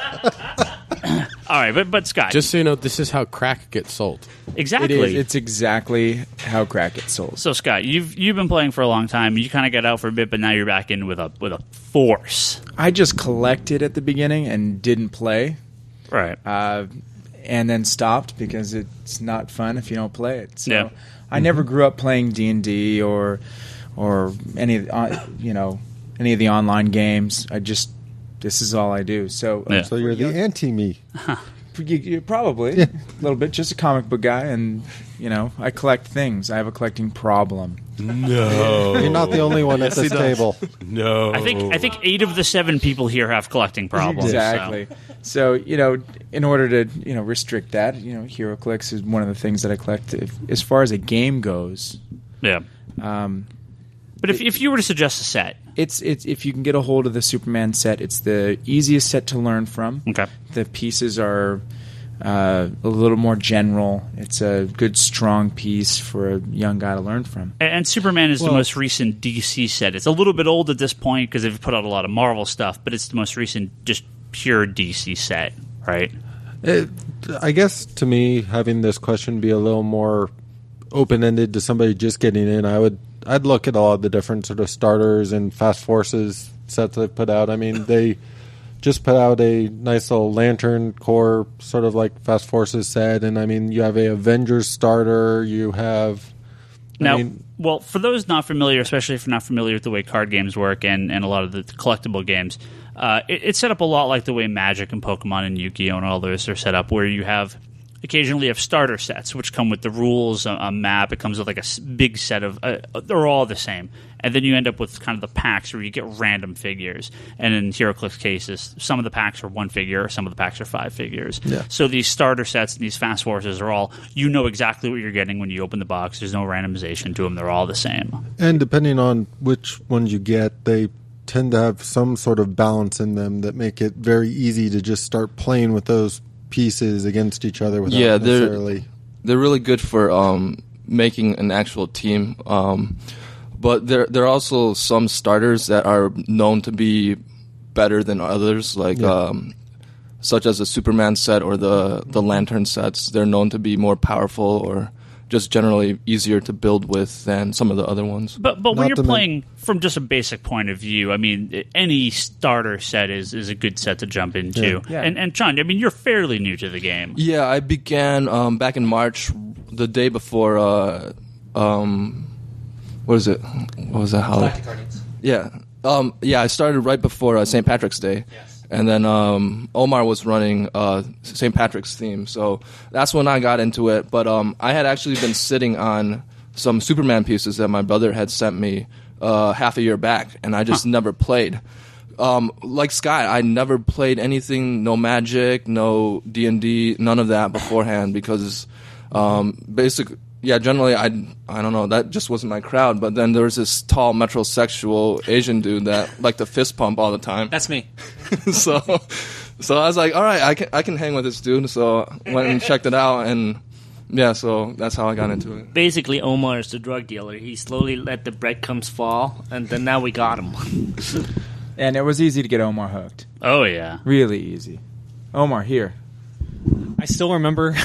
all right, but Scott, Just so you know, this is how crack gets sold. exactly. It's exactly how crack gets sold. So Scott, you've been playing for a long time. You kind of got out for a bit, but now you're back in with a force. I just collected at the beginning and didn't play, Right. and then stopped because it's not fun if you don't play it. So Yeah. I never grew up playing D&D or any of any of the online games. This is all I do. So Yeah. So you're the anti-me. Probably a little bit, just a comic book guy, and I collect things. I have a collecting problem. No. You're not the only one at this table. No. I think 8 of the 7 people here have collecting problems. Exactly. So in order to restrict that, Heroclix is one of the things that I collect. As far as a game goes, So, yeah. But if you were to suggest a set, it's if you can get a hold of the Superman set, it's the easiest set to learn from. okay. The pieces are a little more general. It's a good, strong piece for a young guy to learn from. And Superman is the most recent DC set. It's a little bit old at this point because they've put out a lot of Marvel stuff, but it's the most recent, just pure DC set, right? I guess to me, having this question be a little more open-ended to somebody just getting in, I'd look at all of the different sort of starters and fast forces sets they've put out. I mean, they just put out a nice little Lantern Corps sort of like fast forces set, and I mean, you have a Avengers starter. You have well, for those not familiar, especially if you're not familiar with the way card games work and a lot of the collectible games, it's set up a lot like the way Magic and Pokemon and Yu-Gi-Oh! And all those are set up, where you occasionally have starter sets, which come with the rules, a map. It comes with like a big set of they're all the same. And then you end up with kind of the packs where you get random figures. And in HeroClix cases, some of the packs are 1 figure, some of the packs are 5 figures. Yeah. So these starter sets and these fast forces are all, you know exactly what you're getting when you open the box. There's no randomization to them. They're all the same. And depending on which ones you get, they tend to have some sort of balance in them that make it very easy to just start playing with those pieces against each other without necessarily... They're really good for making an actual team. But there are also some starters that are known to be better than others, like such as the Superman set or the Lantern sets. They're known to be more powerful or just generally easier to build with than some of the other ones. But when you're playing from just a basic point of view, I mean, any starter set is a good set to jump into. Yeah. And John, I mean, you're fairly new to the game. Yeah, I began back in March, the day before... what is it? What was that holiday? Yeah. I started right before St. Patrick's Day. Yes. And then Omar was running St. Patrick's theme. So that's when I got into it. But I had actually been sitting on some Superman pieces that my brother had sent me half a year back, and I just never played. Like Scott, I never played anything, no Magic, no D&D, none of that beforehand because generally I don't know, that just wasn't my crowd. But then there was this tall metrosexual Asian dude that liked to fist pump all the time. That's me. So I was like, all right, I can hang with this dude. So I went and checked it out, and so that's how I got into it. Basically, Omar is the drug dealer. He slowly let the breadcrumbs fall, and then now we got him. And it was easy to get Omar hooked. Oh, yeah. Really easy. Omar, here. I still remember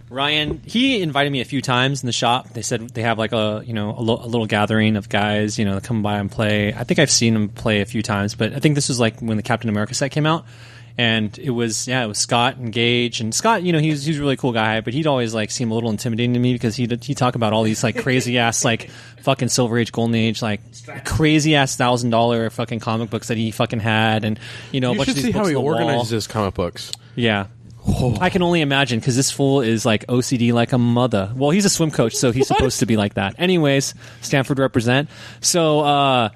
Ryan. He invited me a few times in the shop. They said they have like a little gathering of guys, that come by and play. I think I've seen him play a few times, but I think this was like when the Captain America set came out, and it was Scott and Gage. And Scott, he's a really cool guy, but he'd always like seem a little intimidating to me because he'd talk about all these like crazy ass like fucking Silver Age, Golden Age, like crazy ass $1,000 fucking comic books that he fucking had, and a bunch of these see books how he on the organizes wall. his comic books. Yeah. I can only imagine because this fool is like OCD like a mother. Well, he's a swim coach, so he's supposed to be like that. Anyways, Stanford represent. So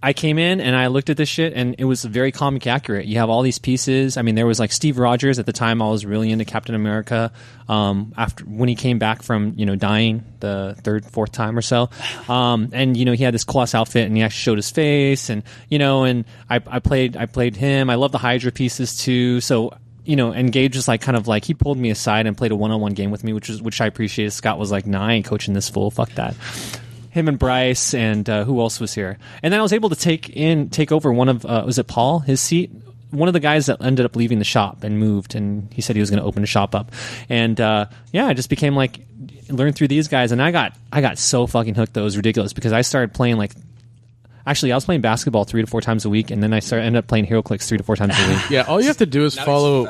I came in and I looked at this shit, and it was very comic accurate. You have all these pieces. I mean, there was like Steve Rogers at the time. I was really into Captain America. After when he came back from dying the third, fourth time or so, and he had this cool ass outfit, and he actually showed his face, and and I played him. I love the Hydra pieces too. So. And Gage was like kind of like he pulled me aside and played a one-on-one game with me, which I appreciated. Scott was like, "Nah, I ain't coaching this fool. Fuck that." Him and Bryce and who else was here? And then I was able to take over one of was it Paul, his seat? One of the guys that ended up leaving the shop and moved, and he said he was going to open the shop up. And I just became like learned through these guys, and I got so fucking hooked that it was ridiculous because I started playing like. Actually, I was playing basketball 3 to 4 times a week, and then I ended up playing Heroclix 3 to 4 times a week. Yeah, all you have to do is follow.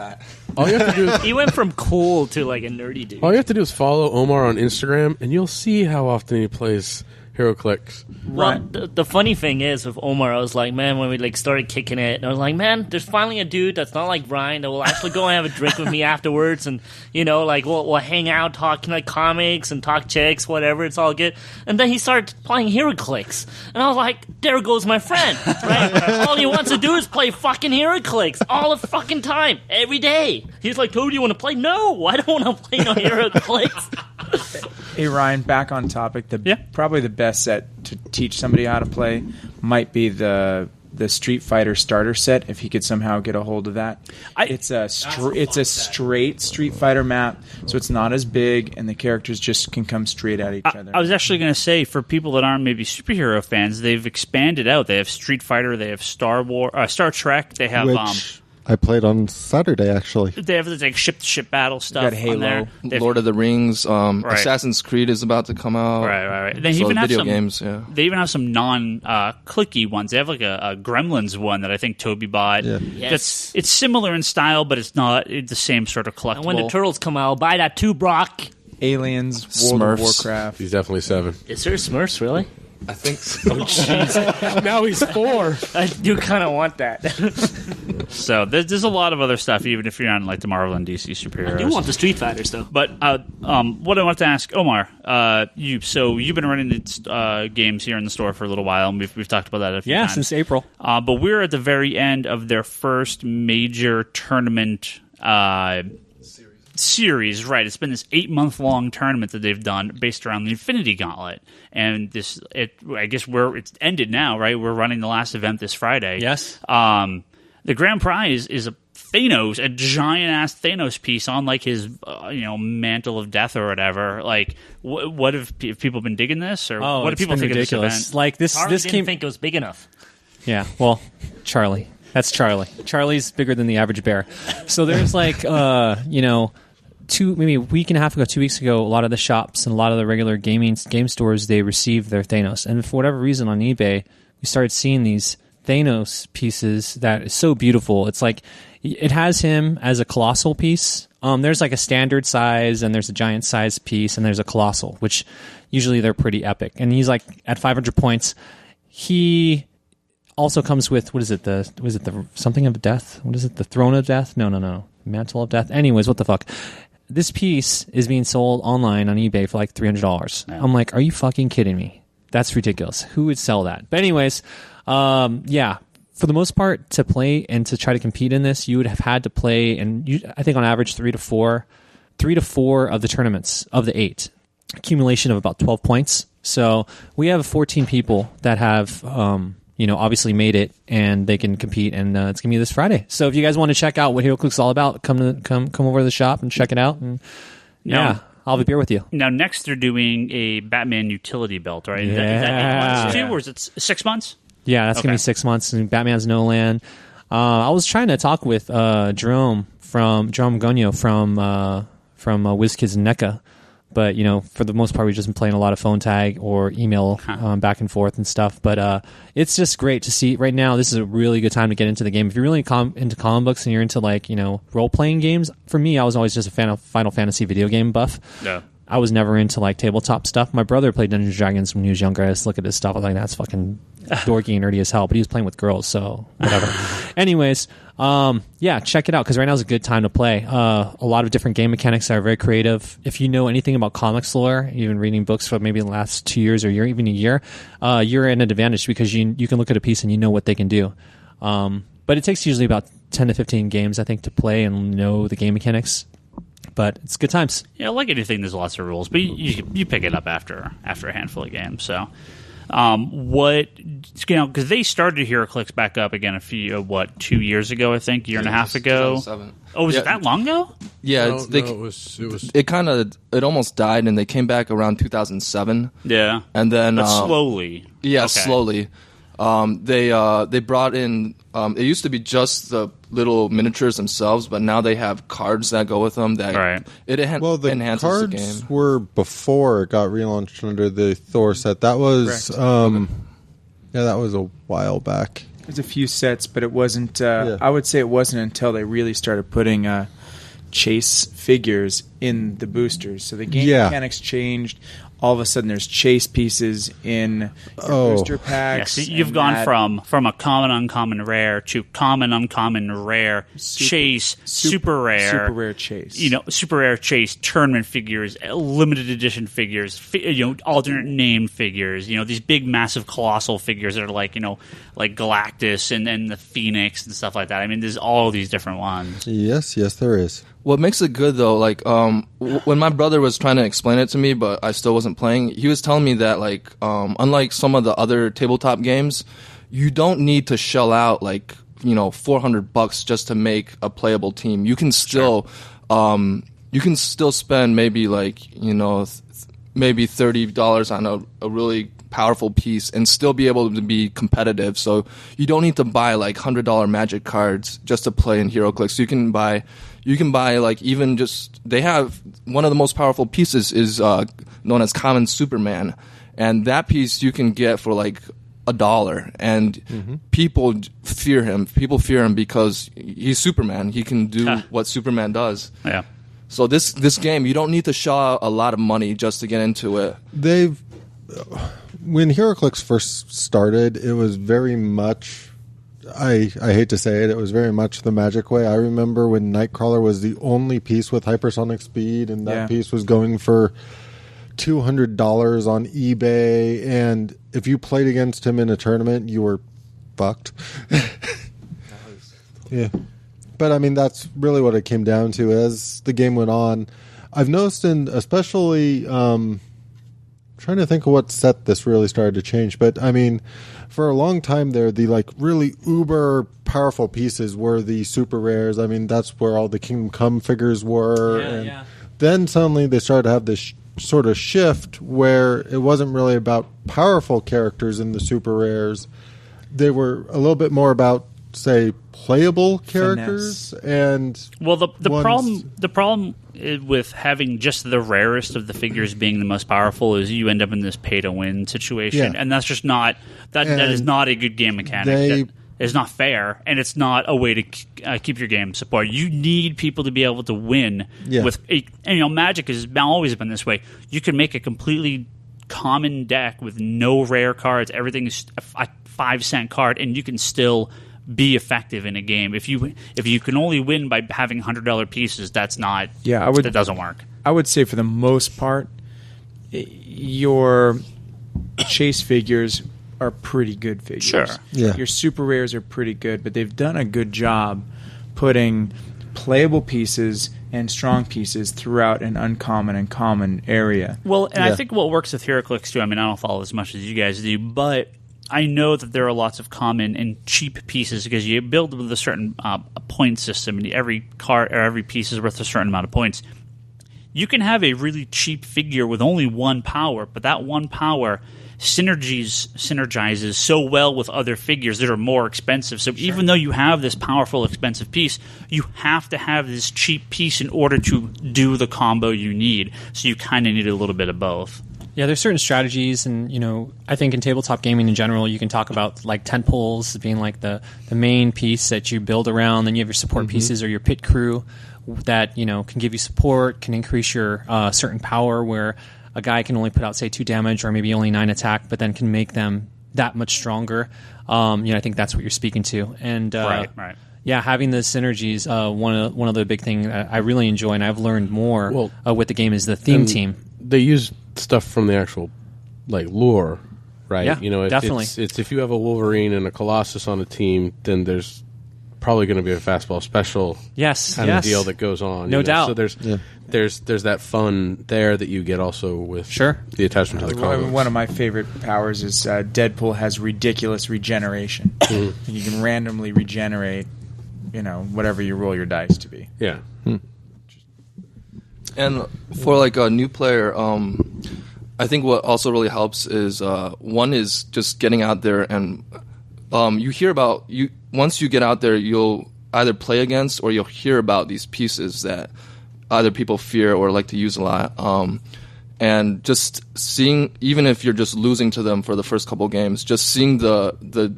All you have to do is He went from cool to like a nerdy dude. all you have to do is follow Omar on Instagram, and you'll see how often he plays Heroclix. Well, the funny thing is with Omar, I was like, man, when we like started kicking it, and I was like, man, there's finally a dude that's not like Ryan that will actually go and have a drink with me afterwards, and like we'll hang out, talking like comics and talk chicks, whatever. It's all good. And then he started playing Heroclix, and I was like, there goes my friend. Right? All he wants to do is play fucking Heroclix all the fucking time, every day. He's like, Toby, do you want to play? No, I don't want to play no Heroclix. Hey Ryan, back on topic. Probably the best set to teach somebody how to play might be the Street Fighter starter set. If he could somehow get a hold of that, it's a straight Street Fighter map, so it's not as big, and the characters just can come straight at each other. I was actually going to say, for people that aren't maybe superhero fans, they've expanded out. They have Street Fighter, they have Star Trek, they have Which I played on Saturday, actually. They have like ship-to-ship battle stuff. Got Halo. On there. Lord of the Rings, Assassin's Creed is about to come out. Right. They so even have video some games. Yeah, they even have some non-clicky ones. They have like a Gremlins one that I think Toby bought. Yeah. Yes. It's similar in style, but it's not the same sort of collectible. And when the turtles come out, I'll buy that too, Brock. Aliens, World of Smurfs. Warcraft. He's definitely 7. Is there Smurfs, really? I think so. Now he's 4. I do kind of want that. So there's a lot of other stuff, even if you're on like the Marvel and DC superheroes. I do want the Street Fighters, though. But what I want to ask Omar, you've been running the games here in the store for a little while, and we've talked about that a few times. Since April. But we're at the very end of their first major tournament series, right? It's been this 8-month-long tournament that they've done based around the Infinity Gauntlet, and I guess it's ended now, right? We're running the last event this Friday. Yes. The grand prize is a giant ass Thanos piece on like his mantle of death or whatever. Like, what have people been digging this, or what do people think ridiculous. of this event? Like this, Charlie this didn't came. think it was big enough. Yeah, well, Charlie. That's Charlie. Charlie's bigger than the average bear. So there's like, maybe a week and a half ago, 2 weeks ago, a lot of the shops and a lot of the regular game stores, they received their Thanos. And for whatever reason on eBay, we started seeing these Thanos pieces that is so beautiful. It's like, it has him as a colossal piece. There's like a standard size, and there's a giant size piece, and there's a colossal, which usually they're pretty epic. And he's like at 500 points. He also comes with, the something of death? What is it? The throne of death? No. Mantle of death? Anyways, what the fuck? This piece is being sold online on eBay for like $300. Yeah. I'm like, are you fucking kidding me? That's ridiculous. Who would sell that? But anyways, for the most part, to play and to try to compete in this, you would have had to play, I think on average 3 to 4 of the tournaments of the 8. Accumulation of about 12 points. So we have 14 people that have obviously made it, and they can compete, and it's gonna be this Friday. So if you guys want to check out what Heroclix is all about, come over to the shop and check it out. And I'll have a beer with you. Now next they're doing a Batman utility belt, right? Yeah. Is that 8 months too, or is it 6 months? Yeah, that's gonna be 6 months. And Batman's No Land. I was trying to talk with Jerome Gonyo from WizKids and NECA. But, for the most part, we've just been playing a lot of phone tag or email back and forth and stuff. But it's just great to see. Right now, this is a really good time to get into the game. If you're really into comic books and you're into, role-playing games, for me, I was always just a fan of Final Fantasy video game buff. Yeah. I was never into, tabletop stuff. My brother played Dungeons & Dragons when he was younger. I just look at his stuff. I was like, that's fucking dorky and nerdy as hell, but he was playing with girls, so whatever. Anyways, yeah, check it out because right now is a good time to play. A lot of different game mechanics that are very creative. If you know anything about comics lore, even reading books for maybe the last 2 years or even a year, you're in an advantage because you can look at a piece and you know what they can do. But it takes usually about 10 to 15 games, I think, to play and know the game mechanics. But it's good times. Yeah, like anything, there's lots of rules, but you pick it up after a handful of games. So, because they started Heroclix back up again 2 years ago, I think, year and a half ago. Oh, was it that long ago? Yeah, it was. It almost died, and they came back around 2007. Yeah, and then but slowly. Yeah, okay. Slowly. They brought in. It used to be just the little miniatures themselves, but now they have cards that go with them. That right. It enhances cards the game. Were before it got relaunched under the Thor set. That was that was a while back. There's a few sets, but it wasn't. I would say it wasn't until they really started putting chase figures in the boosters. So the game mechanics changed. All of a sudden, there's chase pieces in booster packs. Yeah, so you've gone from a common, uncommon, rare to common, uncommon, rare, chase, super rare chase. Super rare chase, tournament figures, limited edition figures, alternate name figures. These big, massive, colossal figures that are like Galactus and the Phoenix and stuff like that. I mean, there's all these different ones. Yes, there is. What makes it good though, when my brother was trying to explain it to me, but I still wasn't playing, he was telling me that unlike some of the other tabletop games, you don't need to shell out $400 just to make a playable team. You can still spend maybe maybe $30 on a really powerful piece and still be able to be competitive. So you don't need to buy $100 Magic cards just to play in Heroclix. You can buy they have one of the most powerful pieces is known as Common Superman, and that piece you can get for $1, and people fear him. People fear him because he's Superman. He can do what Superman does. Yeah. So this game, you don't need to shell out a lot of money just to get into it. When Heroclix first started, it was very much. I hate to say it, it was very much the Magic way. I remember when Nightcrawler was the only piece with hypersonic speed, and that piece was going for $200 on eBay, and if you played against him in a tournament, you were fucked. Yeah. But, I mean, that's really what it came down to as the game went on. I've noticed, especially trying to think of what set this really started to change, but, I mean, for a long time there, the really uber powerful pieces were the super rares. I mean, that's where all the Kingdom Come figures were. Then suddenly they started to have this sort of shift where it wasn't really about powerful characters in the super rares. They were a little bit more about, say, playable characters. Finesse. And the problem with having just the rarest of the figures being the most powerful is you end up in this pay to win situation, and that's just not that is not a good game mechanic. It's not fair, and it's not a way to keep your game support. You need people to be able to win with Magic has always been this way. You can make a completely common deck with no rare cards. Everything is a 5-cent card, and you can still be effective in a game. If you can only win by having $100 pieces, that's not. That doesn't work. I would say for the most part, your chase figures are pretty good figures. Sure. Yeah. Your super rares are pretty good, but they've done a good job putting playable pieces and strong pieces throughout an uncommon and common area. Well, and I think what works with Heroclix too, I mean, I don't follow as much as you guys do, but I know that there are lots of common and cheap pieces because you build with a certain point system, and every card or every piece is worth a certain amount of points. You can have a really cheap figure with only one power, but that one power synergizes so well with other figures that are more expensive. So even though you have this powerful, expensive piece, you have to have this cheap piece in order to do the combo you need. So you kind of need a little bit of both. Yeah, there's certain strategies, and I think in tabletop gaming in general, you can talk about tent poles being the main piece that you build around. Then you have your support pieces or your pit crew that can give you support, can increase your certain power where a guy can only put out, say, 2 damage or maybe only 9 attack, but then can make them that much stronger. I think that's what you're speaking to. And right. Yeah, having the synergies. One of the big thing I really enjoy, and I've learned more with the game, is the theme team. They use stuff from the actual lore, right? Yeah, definitely. It's if you have a Wolverine and a Colossus on a team, then there's probably going to be a fastball special kind of deal that goes on. No doubt. So there's that fun there that you get also with the attachment to the comics. One of my favorite powers is Deadpool has ridiculous regeneration. You can randomly regenerate, whatever you roll your dice to be. Yeah. And for a new player, I think what also really helps is one is just getting out there, and you hear about once you get out there, you'll either play against or you'll hear about these pieces that either people fear or like to use a lot. And just seeing, even if you're just losing to them for the first couple games, just seeing the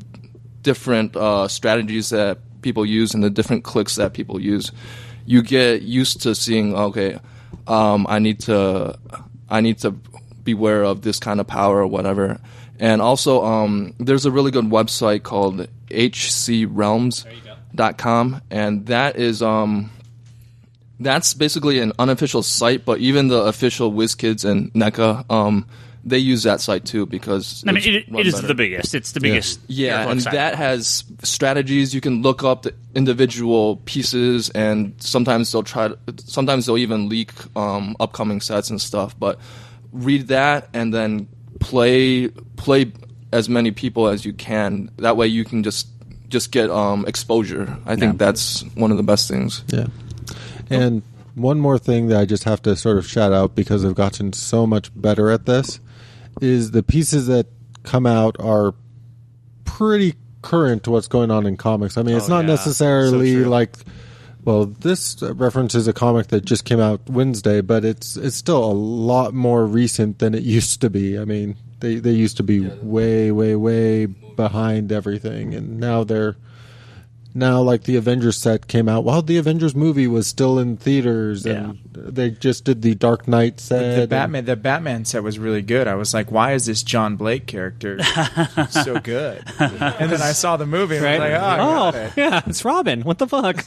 different strategies that people use and the different clicks that people use, you get used to seeing, okay, I need to beware of this kind of power or whatever. And also, there's a really good website called hcrealms.com, and that is that's basically an unofficial site, but even the official WizKids and NECA, they use that site too because it is the biggest. It's the biggest. Yeah, and that has strategies. You can look up the individual pieces, and sometimes they'll even leak upcoming sets and stuff. But read that and then play as many people as you can. That way, you can just get exposure. I think that's one of the best things. Yeah. And one more thing that I just have to sort of shout out because I've gotten so much better at this is the pieces that come out are pretty current to what's going on in comics. I mean, it's not necessarily this references a comic that just came out Wednesday, but it's still a lot more recent than it used to be. I mean, they used to be way, way, way behind everything, and now the Avengers set came out while the Avengers movie was still in theaters, and they just did the Dark Knight set. The Batman set was really good. I was like, why is this John Blake character so good? And then I saw the movie, and I was like, I got it. Yeah, it's Robin. What the fuck?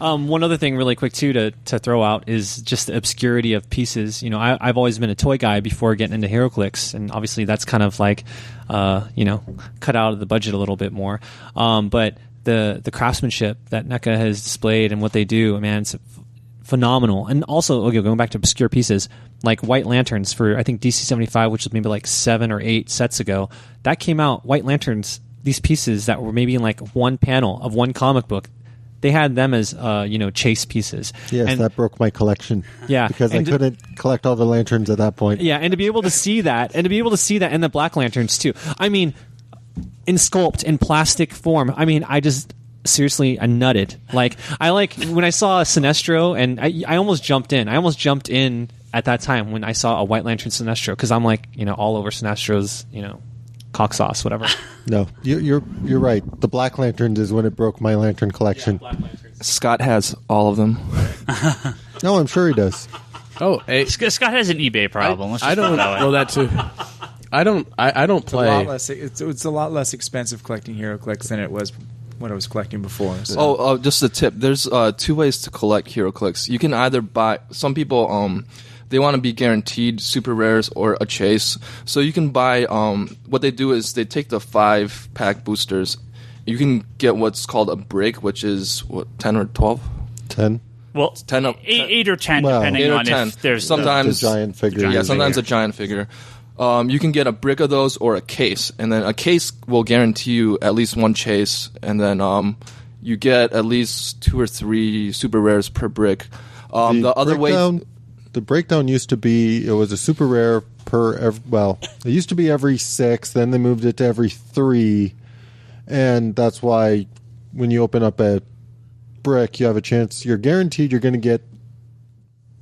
One other thing really quick, too, to throw out is just the obscurity of pieces. I've always been a toy guy before getting into Heroclix, and obviously that's kind of cut out of the budget a little bit more. But the craftsmanship that NECA has displayed and what they do, man, it's phenomenal. And also, going back to obscure pieces, like White Lanterns for, I think, DC 75, which was maybe 7 or 8 sets ago, that came out, White Lanterns, these pieces that were maybe in one panel of one comic book, they had them as, chase pieces. Yes, and that broke my collection. Yeah. Because I couldn't collect all the lanterns at that point. Yeah, and to be able to see that, and the Black Lanterns, too. I mean, in sculpt, in plastic form. I mean, I just seriously, I nutted. When I saw Sinestro, and I almost jumped in. I almost jumped in at that time when I saw a White Lantern Sinestro, because I'm all over Sinestro's, cock sauce, whatever. No, you're right. The Black Lanterns is when it broke my lantern collection. Yeah, Black Lanterns. Scott has all of them. No, I'm sure he does. Oh, hey. Scott has an eBay problem. I don't know that too. I don't play. It's a lot less expensive collecting HeroClix than it was when I was collecting before. So. Just a tip. There's 2 ways to collect HeroClix. You can either buy. Some people they want to be guaranteed super rares or a chase. So you can buy. What they do is they take the 5-pack boosters. You can get what's called a brick, which is 10 or 12. 10. Well, 8 or 10, depending on 10. If there's sometimes a giant figure. Yeah, sometimes a giant figure. You can get a brick of those or a case, and then a case will guarantee you at least 1 chase, and then you get at least 2 or 3 super rares per brick. The breakdown used to be it was a super rare it used to be every 6, then they moved it to every 3, and that's why when you open up a brick, you have a chance. You're guaranteed you're going to get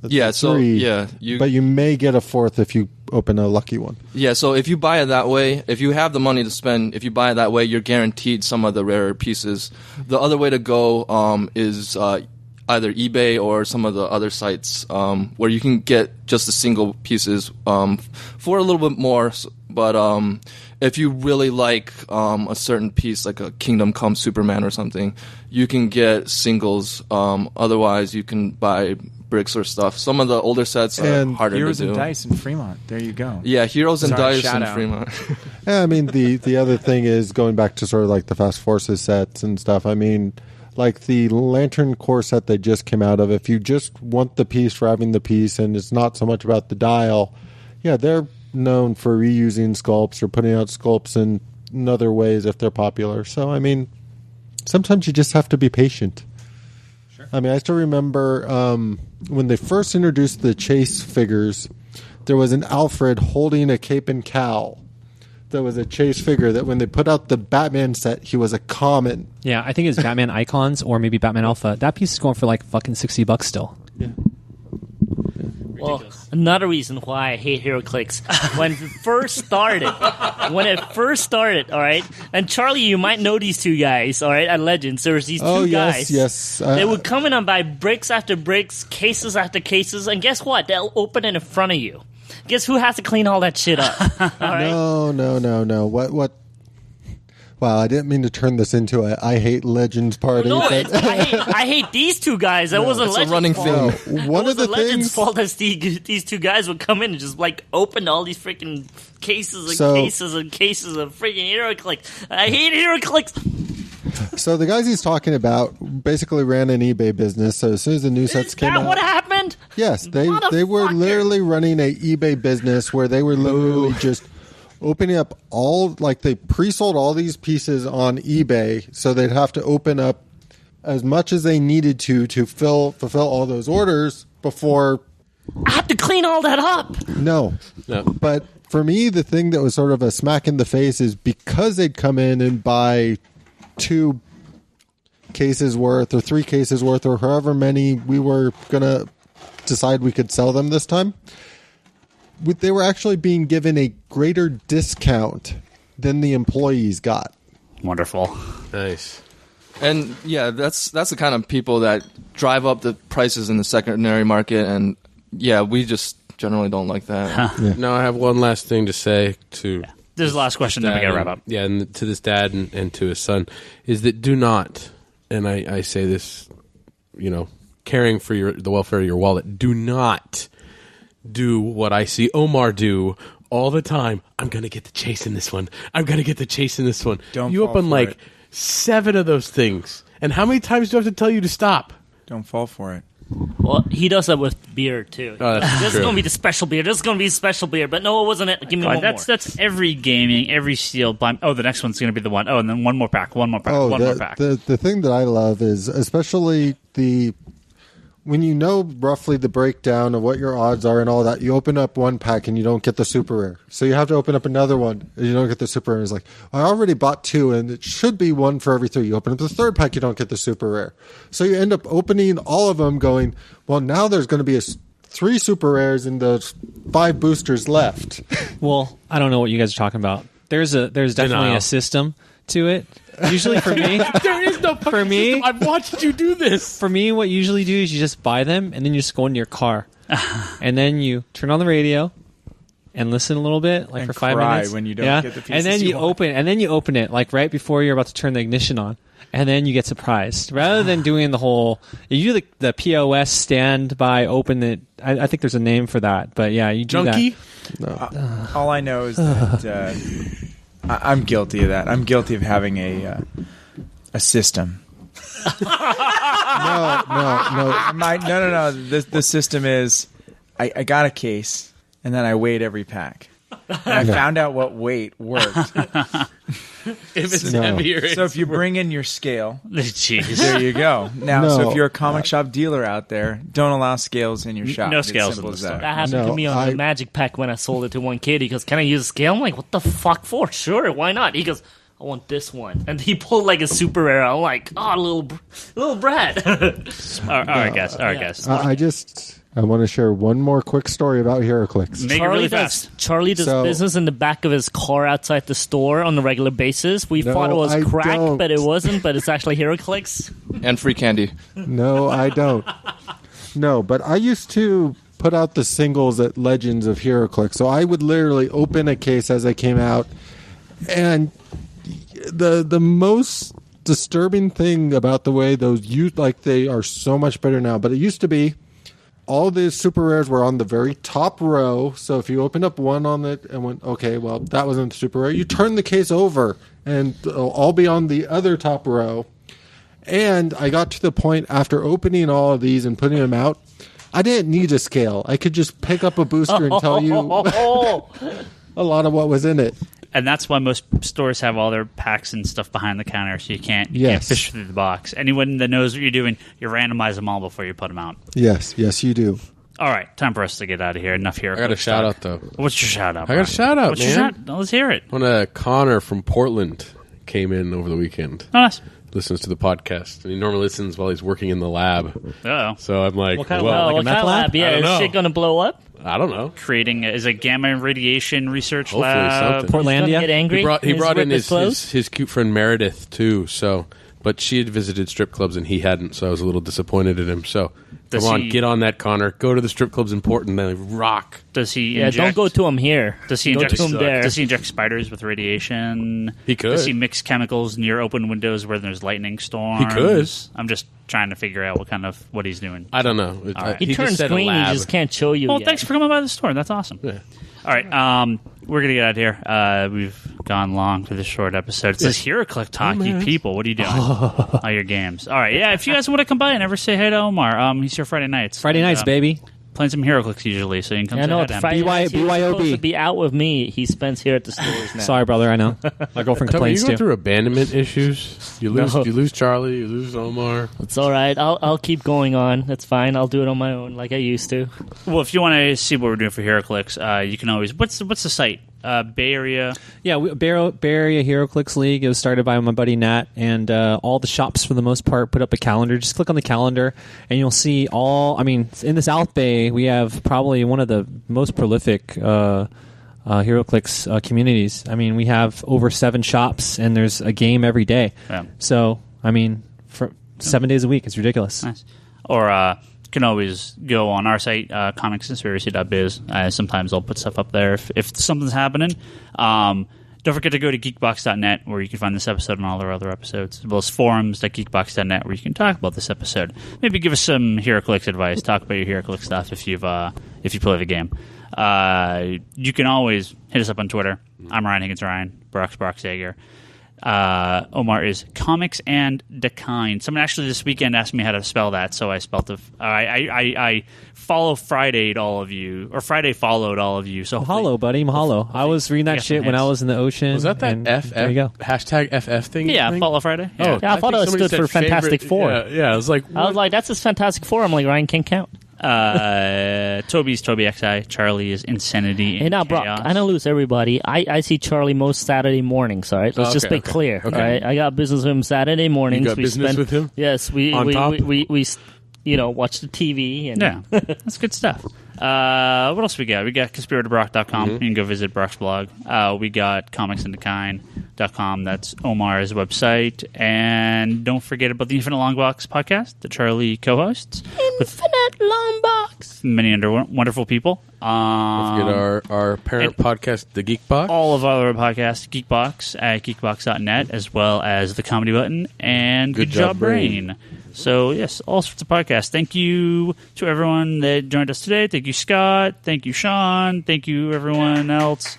3, but you may get a 4th if you open a lucky one. Yeah, so if you buy it that way, if you have the money to spend, if you buy it that way, you're guaranteed some of the rarer pieces. The other way to go is either eBay or some of the other sites where you can get just the single pieces for a little bit more, But if you really like a certain piece, like a Kingdom Come Superman or something, you can get singles. Otherwise, you can buy bricks or stuff. Some of the older sets are harder Heroes to do. and Dice in Fremont. There you go. Yeah, Heroes and Sorry, Dice shout in out. Fremont. Yeah, I mean, the other thing is going back to sort of like the Fast Forces sets and stuff. I mean, like the Lantern Core set they just came out of, if you just want the piece for having the piece and it's not so much about the dial, yeah, they're known for reusing sculpts or putting out sculpts in other ways if they're popular. So, I mean, sometimes you just have to be patient. Sure. I mean, I still remember when they first introduced the Chase figures, there was an Alfred holding a cape and cowl. There was a Chase figure that when they put out the Batman set, he was a common. Yeah, I think it's Batman Icons or maybe Batman Alpha. That piece is going for like fucking $60 still. Yeah. Well, another reason why I hate Heroclix when it first started, all right. And Charlie, you might know these two guys, all right, at Legends. There was these two guys. Yes. They would come in and buy bricks after bricks, cases after cases, and guess what? They'll open it in front of you. Guess who has to clean all that shit up? All right? No. What? Wow, I didn't mean to turn this into a I hate Legends party. No, but I hate these two guys. That wasn't it's a Legends' running fault. thing. One of the Legends' things. fault is these two guys would come in and just like open all these freaking cases and cases and cases of freaking Heroclix. I hate Heroclix. So the guys he's talking about basically ran an eBay business. So as soon as the new sets came out, what happened? yes, they were literally running a eBay business where they were literally just opening up they pre-sold all these pieces on eBay, so they'd have to open up as much as they needed to fulfill all those orders before. I have to clean all that up. No. But for me, the thing that was sort of a smack in the face is because they'd come in and buy 2 cases worth or 3 cases worth or however many we were going to decide we could sell them this time, they were actually being given a greater discount than the employees got. Wonderful. Nice. And yeah, that's the kind of people that drive up the prices in the secondary market, and yeah, we just generally don't like that. Now I have one last thing to say to. This is the last question, then we got to wrap up. Yeah, and to this dad and to his son, is that do not, and I say this, caring for the welfare of your wallet, do not do what I see Omar do all the time. I'm going to get the chase in this one. I'm going to get the chase in this one. Don't you fall open for like it. 7 of those things. And how many times do I have to tell you to stop? Don't fall for it. Well, he does that with beer too. Oh, that's This is true. going to be the special beer. This is going to be the special beer. But no, it wasn't it. Give me one more. That's every gaming, every sealed blind. Oh, the next one's going to be the one. Oh, and then one more pack. One more pack. One more pack. The thing that I love is especially when you know roughly the breakdown of what your odds are and all that, you open up one pack and you don't get the super rare. So you have to open up another one and you don't get the super rare. It's like, I already bought 2 and it should be 1 for every 3. You open up the third pack, you don't get the super rare. So you end up opening all of them going, well, now there's going to be 3 super rares and the 5 boosters left. Well, I don't know what you guys are talking about. There's definitely Denial. a system to it. Usually for me, There is no For me- system. I've watched you do this. for me, what you usually do is you just buy them and then you just go into your car, and then you turn on the radio and listen a little bit, like And for 5 cry minutes. when you don't get the and then pieces you you want. open it like right before you're about to turn the ignition on, and then you get surprised. Rather than doing the whole, you do the POS standby open it. I think there's a name for that, but yeah, you do Junkie? that. All I know is that I'm guilty of that. I'm guilty of having a system. No. No. The system is I got a case and then I weighed every pack. And I found out what weight worked. If it's No. heavier. So if you bring in your scale, Jeez. there you go. Now, No. so if you're a comic shop dealer out there, don't allow scales in your shop. No It's scales simple in the as store. that. That happened No, to me on the Magic Pack when I sold it to one kid. He goes, "Can I use a scale?" I'm like, "What the fuck for? Sure, why not?" He goes, "I want this one," and he pulled like a super rare. I'm like, "Oh, little Brad." All right, guys. I want to share one more quick story about Heroclix. Make it really fast. Charlie does So- business in the back of his car outside the store on a regular basis. We No, thought it was I crack, don't. but it wasn't. But it's actually Heroclix. And free candy. No, I don't. No, but I used to put out the singles at Legends of Heroclix. So I would literally open a case as they came out, and the most disturbing thing about the way those used, like, they are so much better now, but it used to be all the super rares were on the very top row. So if you opened up one on it and went, okay, well, that wasn't super rare, you turn the case over and it'll all be on the other top row. And I got to the point after opening all of these and putting them out, I didn't need a scale. I could just pick up a booster and tell you a lot of what was in it. And that's why most stores have all their packs and stuff behind the counter, so you can't fish through the box. Anyone that knows what you're doing, you randomize them all before you put them out. Yes, you do. All right, time for us to get out of here. Enough here. I got a shout-out, though. What's your shout-out, I got a shout-out, What's man. your shout-out? Let's hear it. When Connor from Portland came in over the weekend. Oh, nice. Listens to the podcast, and he normally listens while he's working in the lab. Uh-oh. So I'm like, What kind of well, lab? Like a what meth kind of lab? lab? Yeah, I don't is know. shit gonna blow up? I don't know. Creating is a gamma radiation research Hopefully lab. something. Portlandia? Get angry. He brought in his his cute friend Meredith too. So, but she had visited strip clubs and he hadn't, so I was a little disappointed in him. So, Does come on, he- get on that, Connor. Go to the strip clubs in Portland. They rock. Does he? Yeah, inject, don't go to him here. Does he go inject? to him there? Does he inject spiders with radiation? He could. Does he mix chemicals near open windows where there's lightning storms? He could. I'm just trying to figure out what he's doing. I don't know. right. He just turns said a green. He lab. just can't show you. Well, yet. thanks for coming by the store. That's awesome. Yeah. All right, we're gonna get out of here. We've gone long for this short episode. It says Heroclix talk, you people. What are you doing? All your games. All right, yeah. If you guys want to come by and ever say hey to Omar, he's here Friday nights. Friday nights, baby. Playing some Heroclix usually, so you can come I say know. hi to him. Friday nights he was BYOB. supposed to be out with me. He spends here at the stores now. Sorry, brother. I know. My girlfriend Tell me, you complains go too. through abandonment issues. You lose. No. You lose Charlie. You lose Omar. It's all right. I'll keep going on. That's fine. I'll do it on my own, like I used to. Well, if you want to see what we're doing for Heroclix, you can always. What's the site? Bay Area. Yeah, Bay Area Heroclix League. It was started by my buddy Nat, and all the shops for the most part put up a calendar. Just click on the calendar, and you'll see all. I mean, in the South Bay, we have probably one of the most prolific Heroclix communities. I mean, we have over 7 shops, and there's a game every day. Yeah. So, I mean, for 7 days a week, it's ridiculous. Nice. Or you can always go on our site, comicsconspiracy.biz. Sometimes I'll put stuff up there if something's happening. Don't forget to go to geekbox.net where you can find this episode and all our other episodes, as well as forums.geekbox.net where you can talk about this episode. Maybe give us some Heroclix advice. Talk about your Heroclix stuff if you play the game. You can always hit us up on Twitter. I'm Ryan Higgins, Brock's Sager. Omar is Comics and Decline. Someone actually this weekend asked me how to spell that, so I spelled it. I follow Friday'd all of you, or Friday followed all of you. So Mahalo, buddy. Mahalo. I was reading that shit when I was in the ocean. Was that and FF? There you go. Hashtag FF thing? Yeah, follow Friday. Yeah. Oh, Yeah, I thought think it somebody stood for said Fantastic Four. Yeah, I was like, I was like, that's his Fantastic Four. I'm like, Ryan can't count. Toby's Toby XI. Charlie is Insanity. Hey, now, Brock, Chaos. I don't lose everybody. I see Charlie most Saturday mornings, all right? Let's just be clear, all right? I got business with him Saturday mornings. You got business with him? Yes, we watch the TV. And Yeah, that's good stuff. What else we got? We got conspiratobrock.com. You can go visit Brock's blog. We got comicsandthekine.com. That's Omar's website. And don't forget about the Infinite Longbox podcast that Charlie co-hosts. Infinite Long Box. Many wonderful people. don't forget our parent podcast, The Geek Box. All of our other podcasts, Geekbox at geekbox.net, as well as The Comedy Button and Good Job Brain. So, yes, all sorts of podcasts. Thank you to everyone that joined us today. Thank you, Scott. Thank you, Sean. Thank you, everyone else.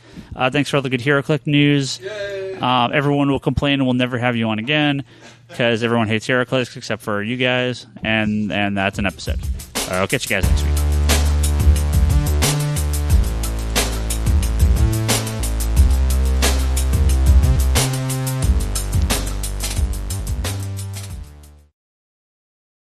Thanks for all the good Heroclix news. Everyone will complain and we'll never have you on again because everyone hates Heroclix except for you guys, and that's an episode. All right, I'll catch you guys next week.